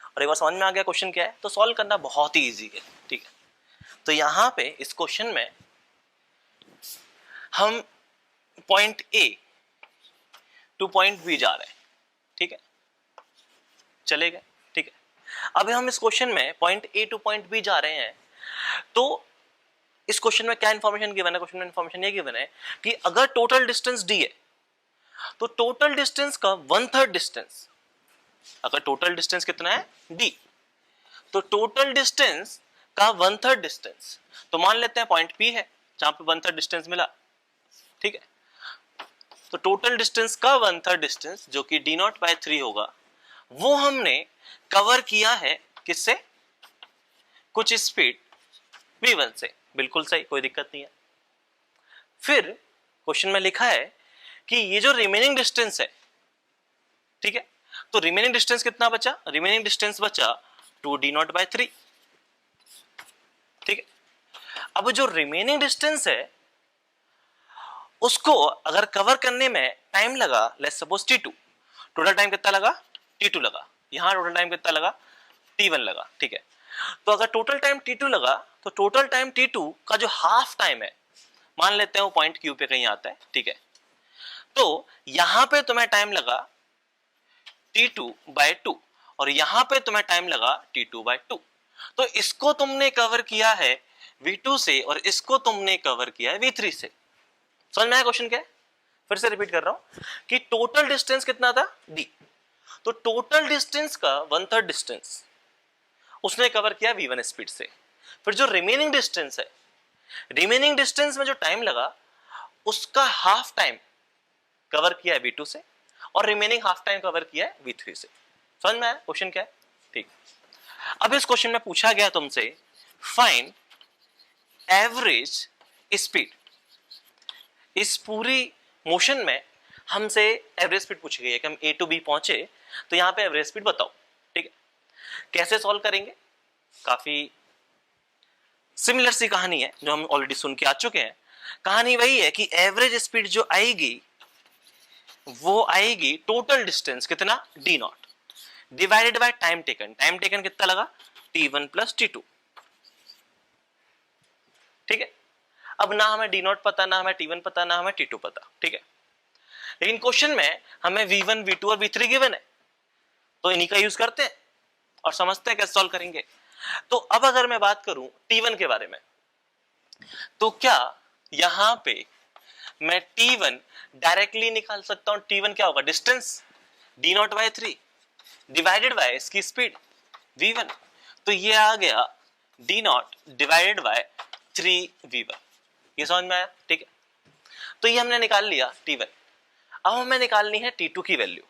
और एक बार समझ में आ गया क्वेश्चन क्या है तो सॉल्व करना बहुत ही इजी है। ठीक है, तो यहां पे इस क्वेश्चन में हम point A two point B जा रहे हैं। ठीक है, चले गए। ठीक है, अब हम इस क्वेश्चन में point A two point B जा रहे हैं, तो इस क्वेश्चन में क्या इंफॉर्मेशन गिवन है, क्वेश्चन में इंफॉर्मेशन ये गिवन है कि अगर टोटल डिस्टेंस D है तो टोटल डिस्टेंस का 1/3 डिस्टेंस, अगर टोटल डिस्टेंस कितना है D, तो टोटल डिस्टेंस का 1/3 डिस्टेंस, तो मान लेते हैं पॉइंट P है जहां पे 1/3 डिस्टेंस मिला। ठीक है, तो टोटल डिस्टेंस का 1/3 डिस्टेंस जो कि D0/3 होगा, वो हमने कवर किया है किससे, कुछ स्पीड V1 से। बिल्कुल सही, कोई दिक्कत नहीं है। फिर क्वेश्चन में लिखा है कि ये जो रिमेनिंग डिस्टेंस है, ठीक है, तो रिमेनिंग डिस्टेंस कितना बचा, रिमेनिंग डिस्टेंस बचा 2D0/3। ठीक है, अब जो रिमेनिंग डिस्टेंस है उसको अगर कवर करने में टाइम लगा, let's suppose T2, total time कितना लगा T2 लगा, यहां टोटल टाइम कितना लगा T1 लगा। ठीक है, तो अगर टोटल टाइम T2 लगा तो टोटल टाइम T2 का जो हाफ टाइम है, मान लेते हैं वो पॉइंट Q पे कहीं आता है। ठीक है, तो यहां पे तुम्हें टाइम लगा T2/2 और यहां पे तुम्हें टाइम लगा T2/2, तो इसको तुमने कवर किया है V2 से और इसको तुमने कवर किया है V3 से। समझ में आया क्वेश्चन क्या है? फिर से रिपीट कर रहा हूं कि टोटल डिस्टेंस कितना था D, तो टोटल डिस्टेंस का 1/3 डिस्टेंस उसने कवर किया V1 स्पीड से। फिर जो रिमेनिंग डिस्टेंस है, रिमेनिंग डिस्टेंस में जो टाइम लगा उसका हाफ टाइम कवर किया है V2 से और रिमेनिंग हाफ टाइम कवर किया है V3 से। समझ में आया क्वेश्चन क्या है? ठीक। अब इस क्वेश्चन में पूछा गया तुमसे फाइंड एवरेज स्पीड। इस पूरी मोशन में हमसे एवरेज स्पीड पूछी गई है कि हम ए टू बी पहुंचे, तो यहां पे एवरेज स्पीड बताओ। ठीक है, कैसे सॉल्व करेंगे? काफी सिमिलर सी कहानी है जो हम ऑलरेडी सुन के आ चुके हैं। कहानी वही है कि एवरेज स्पीड जो आएगी वो आएगी टोटल डिस्टेंस कितना, D not, divided by time taken. Time taken कितना लगा, t1 प्लस t2। ठीक है, अब ना हमें डी नॉट पता, ना हमें t1 पता, ना हमें t2 पता। ठीक है, लेकिन क्वेश्चन में हमें v1 v2 और v3 गिवन है, तो इन्हीं का यूज करते हैं और समझते हैं कैसे सॉल्व करेंगे। तो अब अगर मैं बात करूं t1 के बारे में, तो क्या यहां पे मैं t1 डायरेक्टली निकाल सकता हूं? t1 क्या होगा, distance d not by 3 divided by इसकी स्पीड v1, तो ये आ गया d not divided bye 3v1। ये समझ में आया? ठीक है, तो ये हमने निकाल लिया t1। अब हमें निकालनी है t2 की वैल्यू।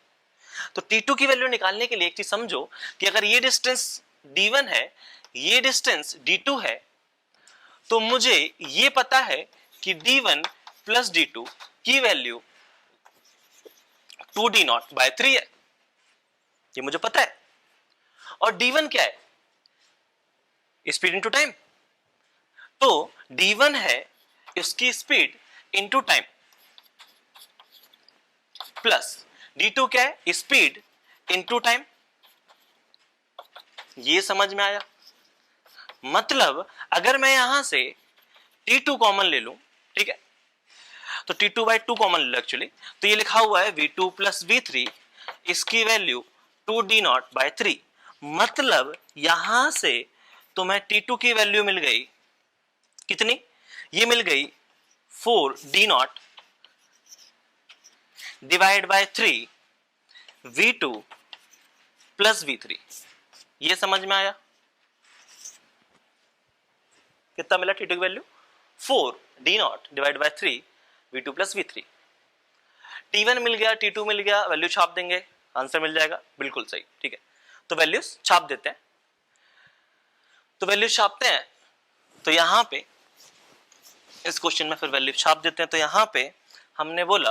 तो t2 की वैल्यू निकालने के लिए एक चीज समझो कि अगर ये डिस्टेंस d1 है, ये डिस्टेंस d2 है, तो मुझे ये पता है कि d1 प्लस d2 की वैल्यू 2d नॉट बाय 3 है, ये मुझे पता है। और d1 क्या है, स्पीड इनटू टाइम, तो d1 है इसकी speed into time, plus d2 क्या है, स्पीड इनटू टाइम। ये समझ में आया? मतलब अगर मैं यहां से t2 कॉमन ले लूं, ठीक है, तो t2 बाई 2 कॉमन ले लो एक्चुअली, तो ये लिखा हुआ है v2 प्लस v3, इसकी वैल्यू 2d नॉट बाय 3। मतलब यहां से तो मैं t2 की वैल्यू मिल गई कितनी, ये मिल गई 4d not divide by 3 v2 plus v3। ये समझ में आया? कितना मिला t2 की value, 4d not divide by 3 v2 plus v3। t1 मिल गया, t2 मिल गया, वैल्यू छाप देंगे, आंसर मिल जाएगा। बिल्कुल सही। ठीक है, तो वैल्यूज छाप देते हैं। तो वैल्यू छापते हैं, तो यहां पे इस क्वेश्चन में फिर वैल्यू छाप देते हैं। तो यहां पे हमने बोला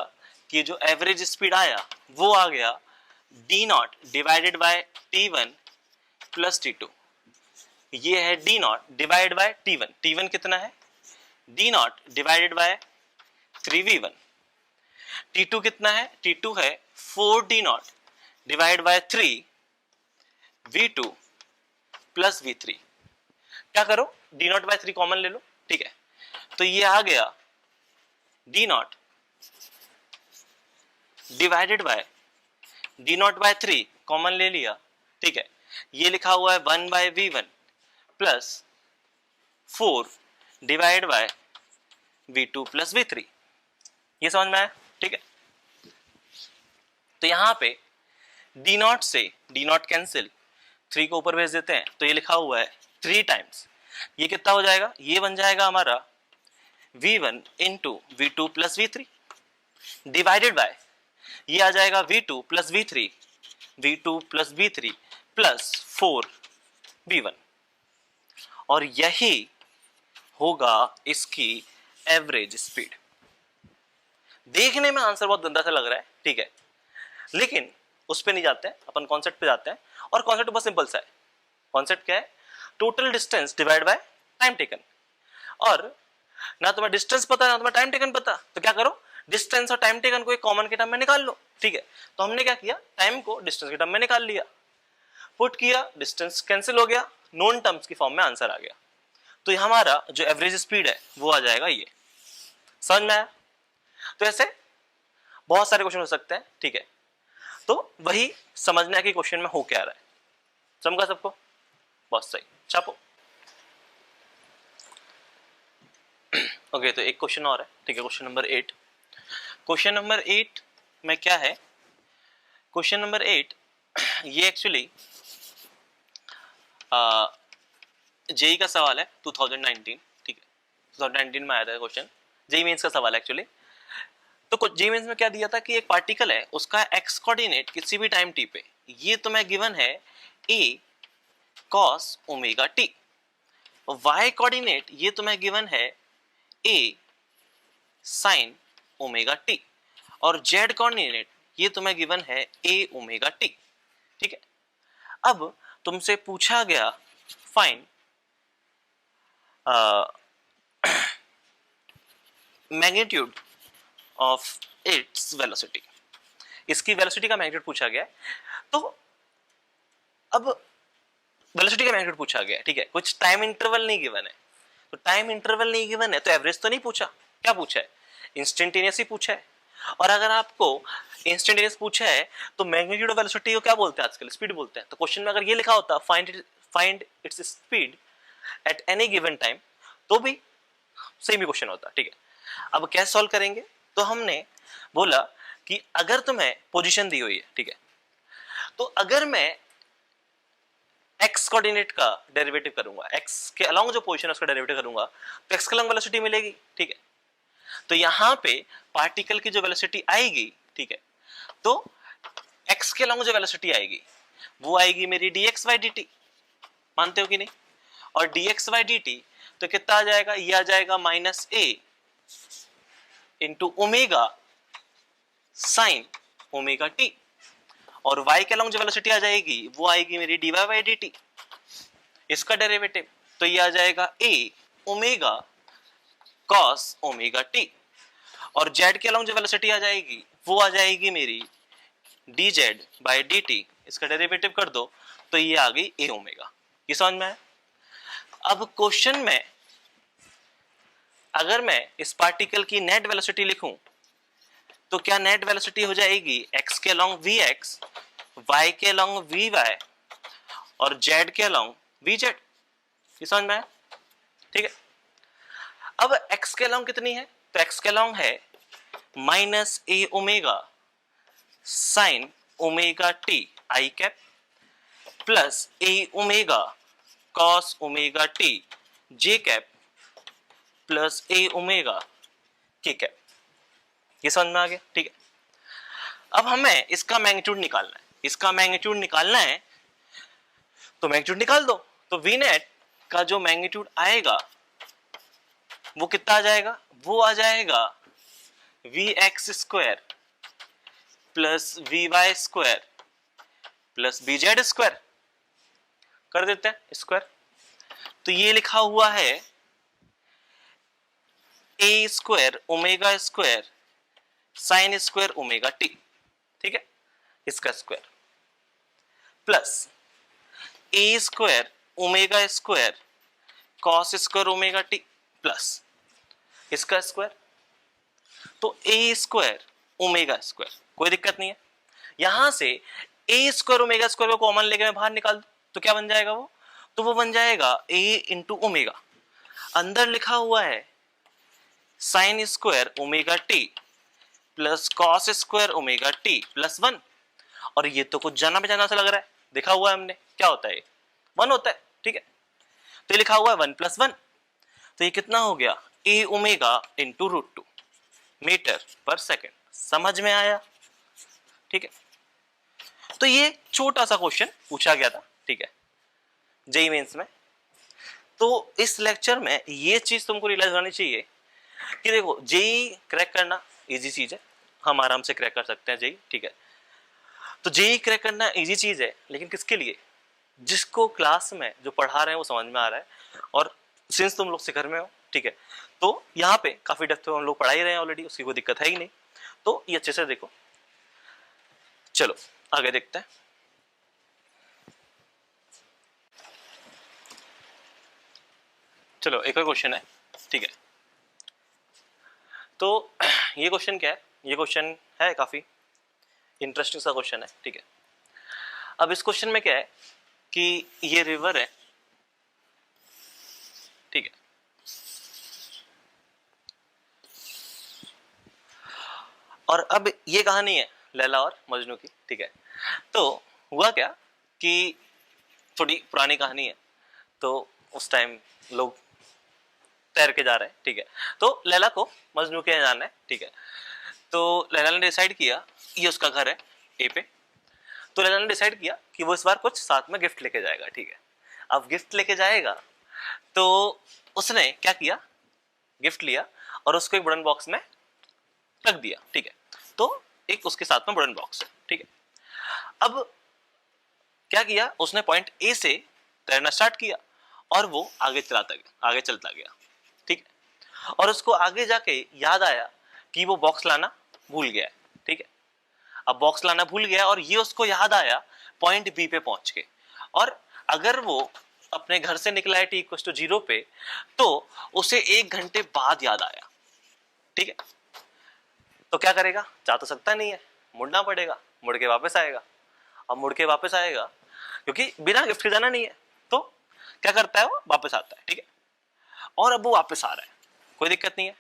कि जो एवरेज स्पीड आया वो आ गया d not divided bye t1 plus t2। ये है d not divide by t1। t1 कितना है, d not divided bye 3v1। t2 कितना है, t2 है 4d not divide by 3v2 plus v3। क्या करो, d नॉट बाय 3 कॉमन ले लो। ठीक है, तो ये आ गया d not divided by d not by 3 common ले लिया। ठीक है, ये लिखा हुआ है 1 by v1 plus 4 divide by v2 plus v3। ये समझ में आया? ठीक है, तो यहां पे d नॉट से d नॉट कैंसिल, 3 को ऊपर भेज देते हैं, तो ये लिखा हुआ है 3 टाइम्स, ये कितना हो जाएगा, ये बन जाएगा हमारा v1 into v2 plus v3 divided by, ये आ जाएगा v2 plus v3, v2 plus v3 plus 4v1। और यही होगा इसकी एवरेज स्पीड। देखने में आंसर बहुत गंदा सा लग रहा है, ठीक है, लेकिन उस पे नहीं जाते हैं, अपन कॉन्सेप्ट पे जाते हैं। और कॉन्सेप्ट बहुत सिंपल सा है। कॉन्सेप्ट क्या है, total distance divide by time taken. और ना तुम्हें डिस्टेंस पता ना तुम्हें टाइम टेकन पता, तो क्या करो, डिस्टेंस और टाइम टेकन को एक कॉमन के टर्म में निकाल लो। ठीक है, तो हमने क्या किया, टाइम को डिस्टेंस के टर्म में निकाल लिया, पुट किया, डिस्टेंस कैंसिल हो गया, नोन टर्म्स की फॉर्म में आंसर आ गया। तो ये हमारा जो एवरेज स्पीड है वो आ जाएगा ये। समझ में आया? तो ऐसे बहुत सारे क्वेश्चन हो सकते हैं। ठीक है, तो वही समझना है कि क्वेश्चन में हो क्या रहा है। समझा सबको? बहुत सही, छापो। ओके, तो एक क्वेश्चन और है। ठीक है, क्वेश्चन नंबर 8। क्वेश्चन नंबर 8 में क्या है, क्वेश्चन नंबर 8 ये एक्चुअली जेई का सवाल है 2019। ठीक है, 2019 में आया था क्वेश्चन, जेई मेंस का सवाल है एक्चुअली। तो जेई मेंस में क्या दिया था कि एक पार्टिकल है, उसका एक्स कोऑर्डिनेट किसी भी टाइम टी पे ये तुम्हें गिवन है a cos omega t, y coordinate ये तुम्हें गिवन है a sin ओमेगा t, और z कोऑर्डिनेट ये तुम्हें गिवन है a ओमेगा t। ठीक है, अब तुमसे पूछा गया find magnitude of its velocity, इसकी वेलोसिटी का मैग्नीट्यूड पूछा गया है। तो अब वेलोसिटी का मैग्नीट्यूड पूछा गया है, ठीक है, कुछ टाइम इंटरवल नहीं गिवन है, तो टाइम इंटरवल नहीं गिवन है तो एवरेज तो नहीं पूछा, क्या पूछा है, इंस्टेंटेनियस ही पूछा है। और अगर आपको इंस्टेंटेनियस पूछा है तो मैग्नीट्यूड ऑफ वेलोसिटी को क्या बोलते हैं आजकल, स्पीड बोलते हैं। तो क्वेश्चन में अगर ये लिखा होता find its speed at any given time, तो भी सेम ही क्वेश्चन होता। ठीक है, अब कैसे सॉल्व करेंगे, तो हमने बोला कि अगर तुम्हें पोजीशन दी हुई है, ठीक है, तो अगर मैं x कोऑर्डिनेट का डेरिवेटिव करूंगा, x के अलोंग जो पोजीशन है उसका डेरिवेटिव करूंगा, तो x के अलोंग वेलोसिटी मिलेगी। ठीक है, तो यहां पे पार्टिकल की जो वेलोसिटी आएगी, ठीक है, तो x के अलोंग जो वेलोसिटी आएगी वो आएगी मेरी dx by dt, मानते हो कि नहीं, और dx by dt तो कितना आ जाएगा, ये आ जाएगा minus a into omega sine omega t, और y के अलोंग जो वेलोसिटी आ जाएगी वो आएगी मेरी dy by dt, इसका डेरिवेटिव तो ये आ जाएगा a omega cos omega t, और z के अलोंग जो वेलोसिटी आ जाएगी वो आ जाएगी मेरी dz by dt, इसका डेरिवेटिव कर दो तो ये आ गई a ओमेगा। ये समझ में आया। अब क्वेश्चन में अगर मैं इस पार्टिकल की नेट वेलोसिटी लिखूं तो क्या नेट वेलोसिटी हो जाएगी x के अलोंग vx, y के अलोंग vy और z के अलोंग vz। ये समझ में आया। ठीक है, अब x के अलोंग कितनी है, तो x के अलोंग है minus a omega sine omega t i cap plus a omega cos omega t j cap plus a omega k cap. ये समझ में आ गया। ठीक है, अब हमें इसका मैग्नीट्यूड निकालना है, इसका मैग्नीट्यूड निकालना है तो मैग्नीट्यूड निकाल दो। तो v नेट का जो मैग्नीट्यूड आएगा वो कितना आ जाएगा, वो आ जाएगा vx square plus vy square plus bz square, कर देते हैं स्क्वायर। तो ये लिखा हुआ है a square omega square sine square omega t, ठीक है, इसका square plus a square omega square cos square omega t plus इसका स्क्वायर, तो a स्क्वायर ओमेगा स्क्वायर, कोई दिक्कत नहीं है। यहां से a स्क्वायर ओमेगा स्क्वायर को कॉमन लेके मैं बाहर निकाल दूं तो क्या बन जाएगा वो, तो वो बन जाएगा a इंटू ओमेगा, अंदर लिखा हुआ है sine square omega t plus cos square omega t plus 1, और ये तो कुछ जाना पहचाना सा लग रहा है, देखा हुआ है हमने, क्या होता है 1 होता है। ठीक है, तो ये लिखा हुआ है 1 प्लस 1, तो ये कितना हो गया a ओमेगा इंटू √2 मीटर पर सेकेंड। समझ में आया। ठीक है, तो ये छोटा सा क्वेश्चन पूछा गया था, ठीक है, जेईई मेंस में। तो इस लेक्चर में ये चीज तुमको रियलाइज होनी चाहिए कि देखो जेईई क्रैक करना इजी चीज है, हम आराम से क्रैक कर सकते हैं जेईई। ठीक है, तो जेईई क्रैक करना इजी चीज है, लेकिन किसके लिए, जिसको क्लास में जो पढ़ा रहे हैं वो समझ में आ रहा है, और सिंस तुम लोग से घर में हो, ठीक है, तो यहाँ पे काफी डेप्थ में हम लोग पढ़ा ही रहे हैं ऑलरेडी, उसकी कोई दिक्कत है ही नहीं। तो ये अच्छे से देखो। चलो आगे देखते हैं। चलो एक और क्वेश्चन है, ठीक है, तो ये क्वेश्चन क्या है, ये क्वेश्चन है काफी इंटरेस्टिंग सा क्वेश्चन है। ठीक है, अब इस क्वेश्चन में क्या है कि ये रिवर है, ठीक है, और अब ये कहानी है लैला और मजनू की। ठीक है, तो हुआ क्या कि थोड़ी पुरानी कहानी है, तो उस टाइम लोग तैर के जा रहे हैं, ठीक है, तो लैला को मजनू के यहाँ जाना है। ठीक है, तो लैला ने डिसाइड किया, ये उसका घर है ए पे, तो लैला ने डिसाइड किया कि वो इस बार कुछ साथ में गिफ्ट लेके जाएगा, ठीक है। अब गिफ्ट लेके जाएगा तो उसने क्या किया, गिफ्ट लिया और उसको एक वुडन बॉक्स में रख दिया, ठीक है। तो एक उसके साथ में वुडन बॉक्स है, ठीक है। अब क्या किया उसने, पॉइंट ए से तैरना स्टार्ट किया और वो आगे चलता गया, ठीक है। और उसको आगे जाके याद आया कि वो बॉक्स लाना भूल गया है, ठीक है। अब बॉक्स लाना भूल गया और ये उसको याद आया पॉइंट बी पे पहुंच के, और अगर वो अपने घर से निकला है t=0 पे, तो उसे 1 घंटे बाद याद आया, ठीक है। तो क्या करेगा, जा तो सकता नहीं है, मुड़ना पड़ेगा, मुड़ के वापस आएगा। अब मुड़ के वापस आएगा क्योंकि बिना गिफ्ट के जाना नहीं है, तो क्या करता है वो वापस आता है, ठीक है। और अब वो वापस आ रहा है, कोई दिक्कत नहीं है।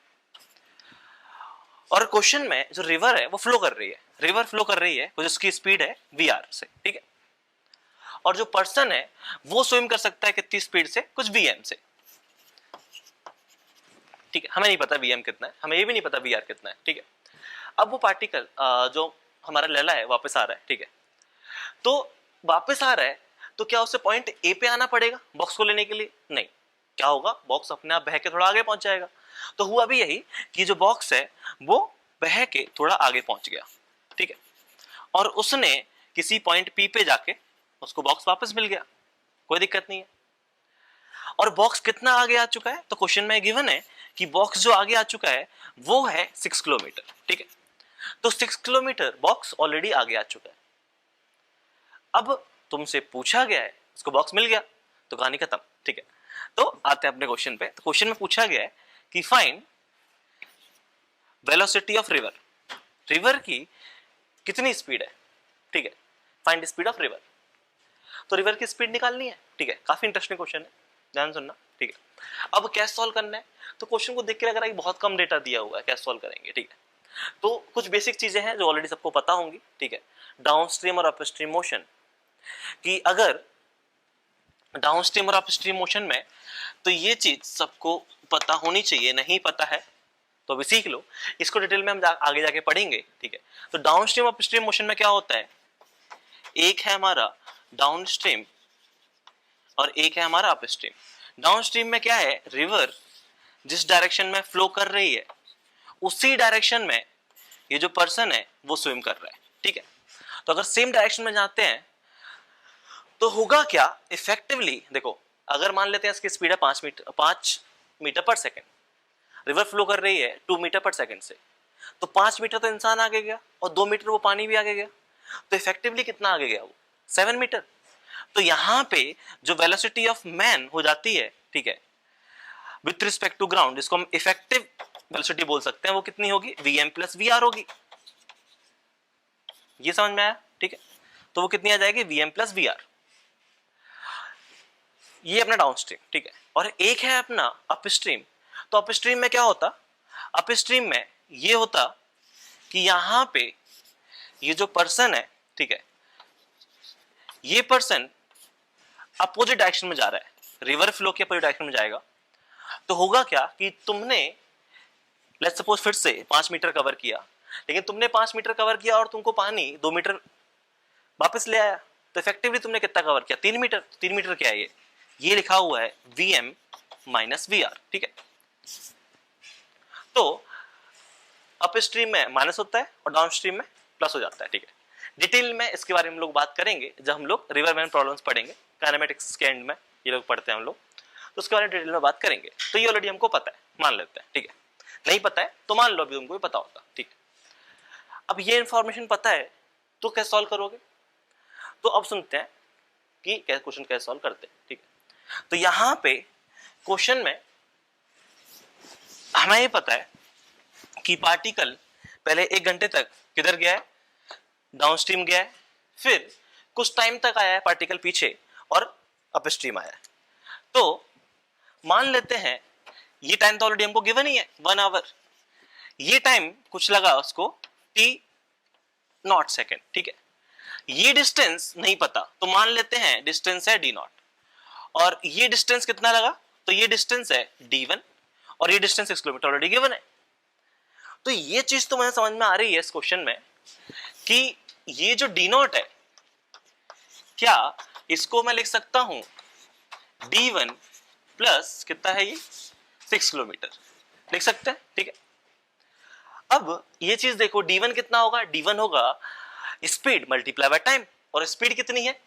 और क्वेश्चन में जो रिवर है वो फ्लो कर रही है, रिवर फ्लो कर रही है, कुछ उसकी स्पीड है वी आर से, ठीक है। और जो पर्सन है वो स्विम कर सकता है कितनी स्पीड से, कुछ वीएम से, ठीक है। हमें नहीं पता वीएम कितना है, हमें ये भी नहीं पता वी आर कितना है, ठीक है। अब वो पार्टिकल जो हमारा लैला है वापस आ रहा है, ठीक है। तो वापस आ रहा है तो क्या उसे पॉइंट ए पे आना पड़ेगा बॉक्स को लेने के लिए? नहीं, क्या होगा, बॉक्स अपने आप बह के थोड़ा आगे पहुंच जाएगा। तो हुआ भी यही कि जो बॉक्स है वो बह के थोड़ा आगे पहुंच गया, ठीक है। और उसने किसी पॉइंट पी पे जाके उसको बॉक्स वापस मिल गया, कोई दिक्कत नहीं है। और बॉक्स कितना आगे आ चुका है, तो क्वेश्चन में गिवन है कि बॉक्स जो आगे आ चुका है वो है 6 किलोमीटर, ठीक है। तो 6 किलोमीटर बॉक्स ऑलरेडी आगे आ चुका है। अब तुमसे पूछा गया है, उसको बॉक्स मिल गया तो कहानी खत्म, ठीक है। तो आते हैं अपने क्वेश्चन पे। तो क्वेश्चन में पूछा गया है कि find velocity of river, river की कितनी स्पीड है, ठीक है। फाइंड स्पीड ऑफ रिवर, तो रिवर की स्पीड निकालनी है, ठीक है। काफी इंटरेस्टिंग क्वेश्चन है, ध्यान सुनना, ठीक है। अब कैसे सॉल्व करना है, तो क्वेश्चन को देख के लग रहा है कि बहुत कम डेटा दिया हुआ है, कैसे सॉल्व करेंगे, ठीक है। तो कुछ बेसिक चीजें हैं जो ऑलरेडी सबको पता होंगी, ठीक है। डाउनस्ट्रीम और अपस्ट्रीम मोशन, कि अगर डाउनस्ट्रीम और अपस्ट्रीम मोशन में, तो ये चीज सबको पता होनी चाहिए, नहीं पता है तो अभी सीख लो, इसको डिटेल में हम आगे जाके पढ़ेंगे, ठीक है। तो डाउनस्ट्रीम और अपस्ट्रीम मोशन में क्या होता है, एक है हमारा डाउनस्ट्रीम और एक है हमारा अपस्ट्रीम। डाउनस्ट्रीम में क्या है, रिवर जिस डायरेक्शन में फ्लो कर रही है उसी डायरेक्शन में ये जो पर्सन है वो स्विम कर रहा है, ठीक है। तो अगर सेम डायरेक्शन में जाते हैं तो होगा क्या, इफेक्टिवली देखो, अगर मान लेते हैं इसकी स्पीड है 5 मीटर पर सेकेंड, रिवर फ्लो कर रही है 2 मीटर पर सेकेंड से, तो 5 मीटर तो इंसान आगे गया और 2 मीटर वो पानी भी आगे गया, तो इफेक्टिवली कितना आगे गया वो, 7 मीटर। तो यहां पे जो वेलोसिटी ऑफ मैन हो जाती है, ठीक है, विथ रिस्पेक्ट टू ग्राउंड, जिसको हम इफेक्टिव वेलोसिटी बोल सकते हैं, वो कितनी होगी, वीएम प्लस वी आर होगी। ये समझ में आया, ठीक है। तो वो कितनी आ जाएगी, वीएम प्लस वी आर। ये अपना डाउनस्ट्रीम, ठीक है। और एक है अपना अपस्ट्रीम। तो अपस्ट्रीम में क्या होता, अपस्ट्रीम में ये होता कि यहां पे ये जो पर्सन है, ठीक है, ये पर्सन अपोजिट डायरेक्शन में जा रहा है, रिवर फ्लो के अपोजिट डायरेक्शन में जाएगा। तो होगा क्या कि तुमने लेट्स सपोज फिर से 5 मीटर कवर किया, लेकिन तुमने 5 मीटर कवर किया और तुमको पानी 2 मीटर वापस ले आया, तो इफेक्टिवली तुमने कितना कवर किया, 3 मीटर। 3 मीटर क्या है, ये लिखा हुआ है Vm माइनस वी आर, ठीक है। तो अपस्ट्रीम में माइनस होता है और डाउनस्ट्रीम में प्लस हो जाता है, ठीक है। डिटेल में इसके बारे में हम लोग बात करेंगे जब हम लोग रिवरमैन प्रॉब्लम्स पढ़ेंगे, काइनेमेटिक्स के एंड में ये लोग पढ़ते हैं हम लोग, तो उसके बारे में डिटेल में बात करेंगे। तो ये ऑलरेडी हमको पता है, मान लेते हैं, ठीक है। नहीं पता है तो मान लो अभी तुमको भी पता होता, ठीक है। अब ये इंफॉर्मेशन पता है तो कैसे सॉल्व करोगे, तो अब सुनते हैं कि क्वेश्चन कैसे सॉल्व करते हैं, ठीक है। तो यहां पे क्वेश्चन में हमें ये पता है कि पार्टिकल पहले 1 घंटे तक किधर गया है, डाउनस्ट्रीम गया है, फिर कुछ टाइम तक आया है पार्टिकल पीछे और अपस्ट्रीम आया है। तो मान लेते हैं ये टाइम तो ऑलरेडी हमको गिवन ही है 1 आवर, ये टाइम कुछ लगा उसको t0 सेकेंड, ठीक है। ये डिस्टेंस नहीं पता तो मान लेते हैं डिस्टेंस है d0, और ये डिस्टेंस कितना लगा, तो ये डिस्टेंस है d1 और ये डिस्टेंस 6 किलोमीटर ऑलरेडी गिवन है। तो ये चीज तो मुझे समझ में आ रही है इस क्वेश्चन में कि ये जो d0 है क्या इसको मैं लिख सकता हूं d1 प्लस कितना है ये 6 किलोमीटर लिख सकते हैं, ठीक है। अब ये चीज देखो d1 कितना होगा, d1 होगा स्पीड मल्टीप्लाई बाय टाइम, और स्पीड कितनी है,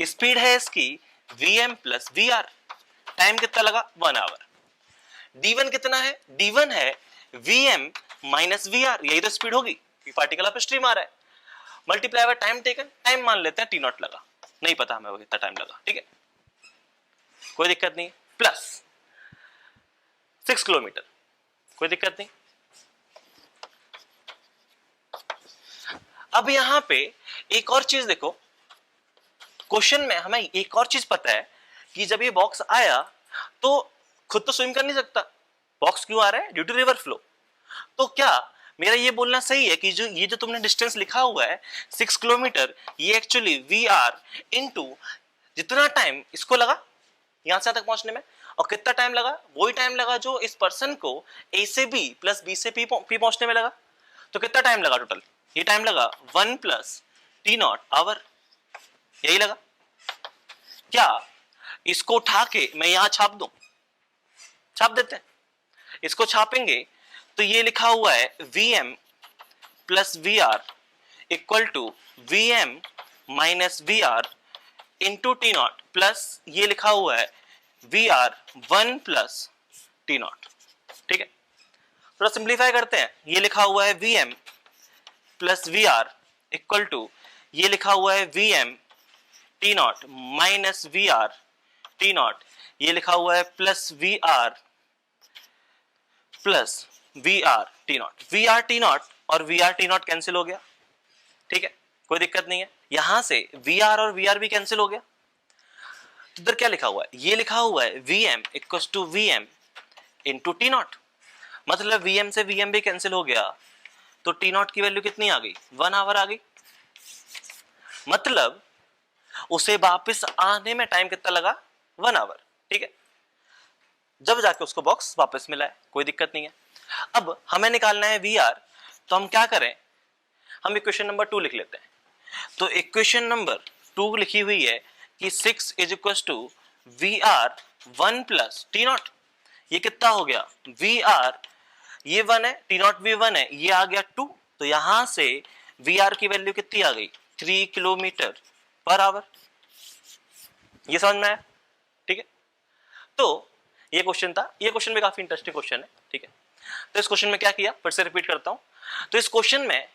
स्पीड है इसकी vm प्लस vr, टाइम कितना लगा 1 आवर। d1 कितना है, d1 है vm माइनस vr, यही तो स्पीड होगी, पार्टिकल अप स्ट्रीम आ रहा है, multiply by time taken, time मान लेते हैं t0 लगा, नहीं पता हमें वो कितना टाइम लगा, ठीक है, कोई दिक्कत नहीं, प्लस 6 किलोमीटर, कोई दिक्कत नहीं। अब यहां पे एक और चीज देखो, क्वेश्चन में हमें एक और चीज पता है कि जब ये बॉक्स आया तो खुद तो स्विम कर नहीं सकता, बॉक्स क्यों आ रहा है, ड्यू टू रिवर फ्लो। तो क्या मेरा ये बोलना सही है कि जो तुमने डिस्टेंस लिखा हुआ है 6 किलोमीटर, ये एक्चुअली वी आर इनटू जितना टाइम इसको लगा यहां से तक पहुंचने में, और कितना टाइम लगा, वही टाइम लगा जो इस पर्सन को ए से बी प्लस बी से पी पहुंचने में लगा। तो कितना टाइम लगा टोटल, ये टाइम लगा 1 प्लस t0 आवर, यही लगा। क्या इसको उठा के मैं यहां छाप दूं, छाप देते हैं, इसको छापेंगे तो ये लिखा हुआ है Vm plus V R equal to Vm minus V R into T not, plus ये लिखा हुआ है Vr 1 प्लस टी नॉट, ठीक है। थोड़ा सिंप्लीफाई करते हैं, ये लिखा हुआ है Vm plus V R equal to ये लिखा हुआ है Vm T naught minus V R T not, ये लिखा हुआ है plus V R plus V R T naught, V R T naught और V R T naught cancel हो गया, ठीक है, कोई दिक्कत नहीं है। यहां से वी आर और वी आर भी कैंसिल हो गया, इधर क्या लिखा हुआ है, ये लिखा हुआ है Vm equals to Vm into T not, मतलब Vm से Vm भी कैंसिल हो गया, तो टी नॉट की वैल्यू कितनी आ गई, 1 आवर आ गई। मतलब उसे वापस आने में टाइम कितना लगा, 1 आवर, ठीक है, जब जाके उसको बॉक्स वापस मिला है, कोई दिक्कत नहीं है। अब हमें निकालना है Vr, तो हम क्या करें, हम इक्वेशन नंबर 2 लिख लेते हैं। तो इक्वेशन नंबर 2 लिखी हुई है कि 6 is equal to Vr 1 plus T not, ये कितना हो गया Vr, ये 1 है, टी नॉट भी 1 है, ये आ गया 2, तो यहां से Vr की वैल्यू कितनी आ गई 3 किलोमीटर पर आवर, ये समझ में आया, ठीक है। तो ये क्वेश्चन था, ये क्वेश्चन भी काफी इंटरेस्टिंग क्वेश्चन है, ठीक है। तो इस क्वेश्चन में क्या किया, फिर से रिपीट करता हूं। तो इस क्वेश्चन में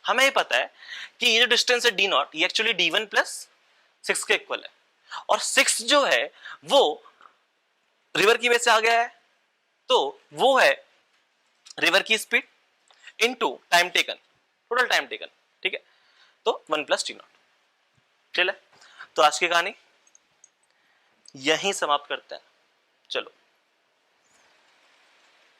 हमें ये पता है कि ये जो डिस्टेंस है d0, ये एक्चुअली d1 प्लस 6 के इक्वल है, और 6 जो है वो रिवर की वजह से आ गया है, तो वो है रिवर की speed into time taken, total time taken, ठीक है, तो 1 प्लस t0, चल है। तो आज की कहानी यहीं समाप्त करते हैं, चलो।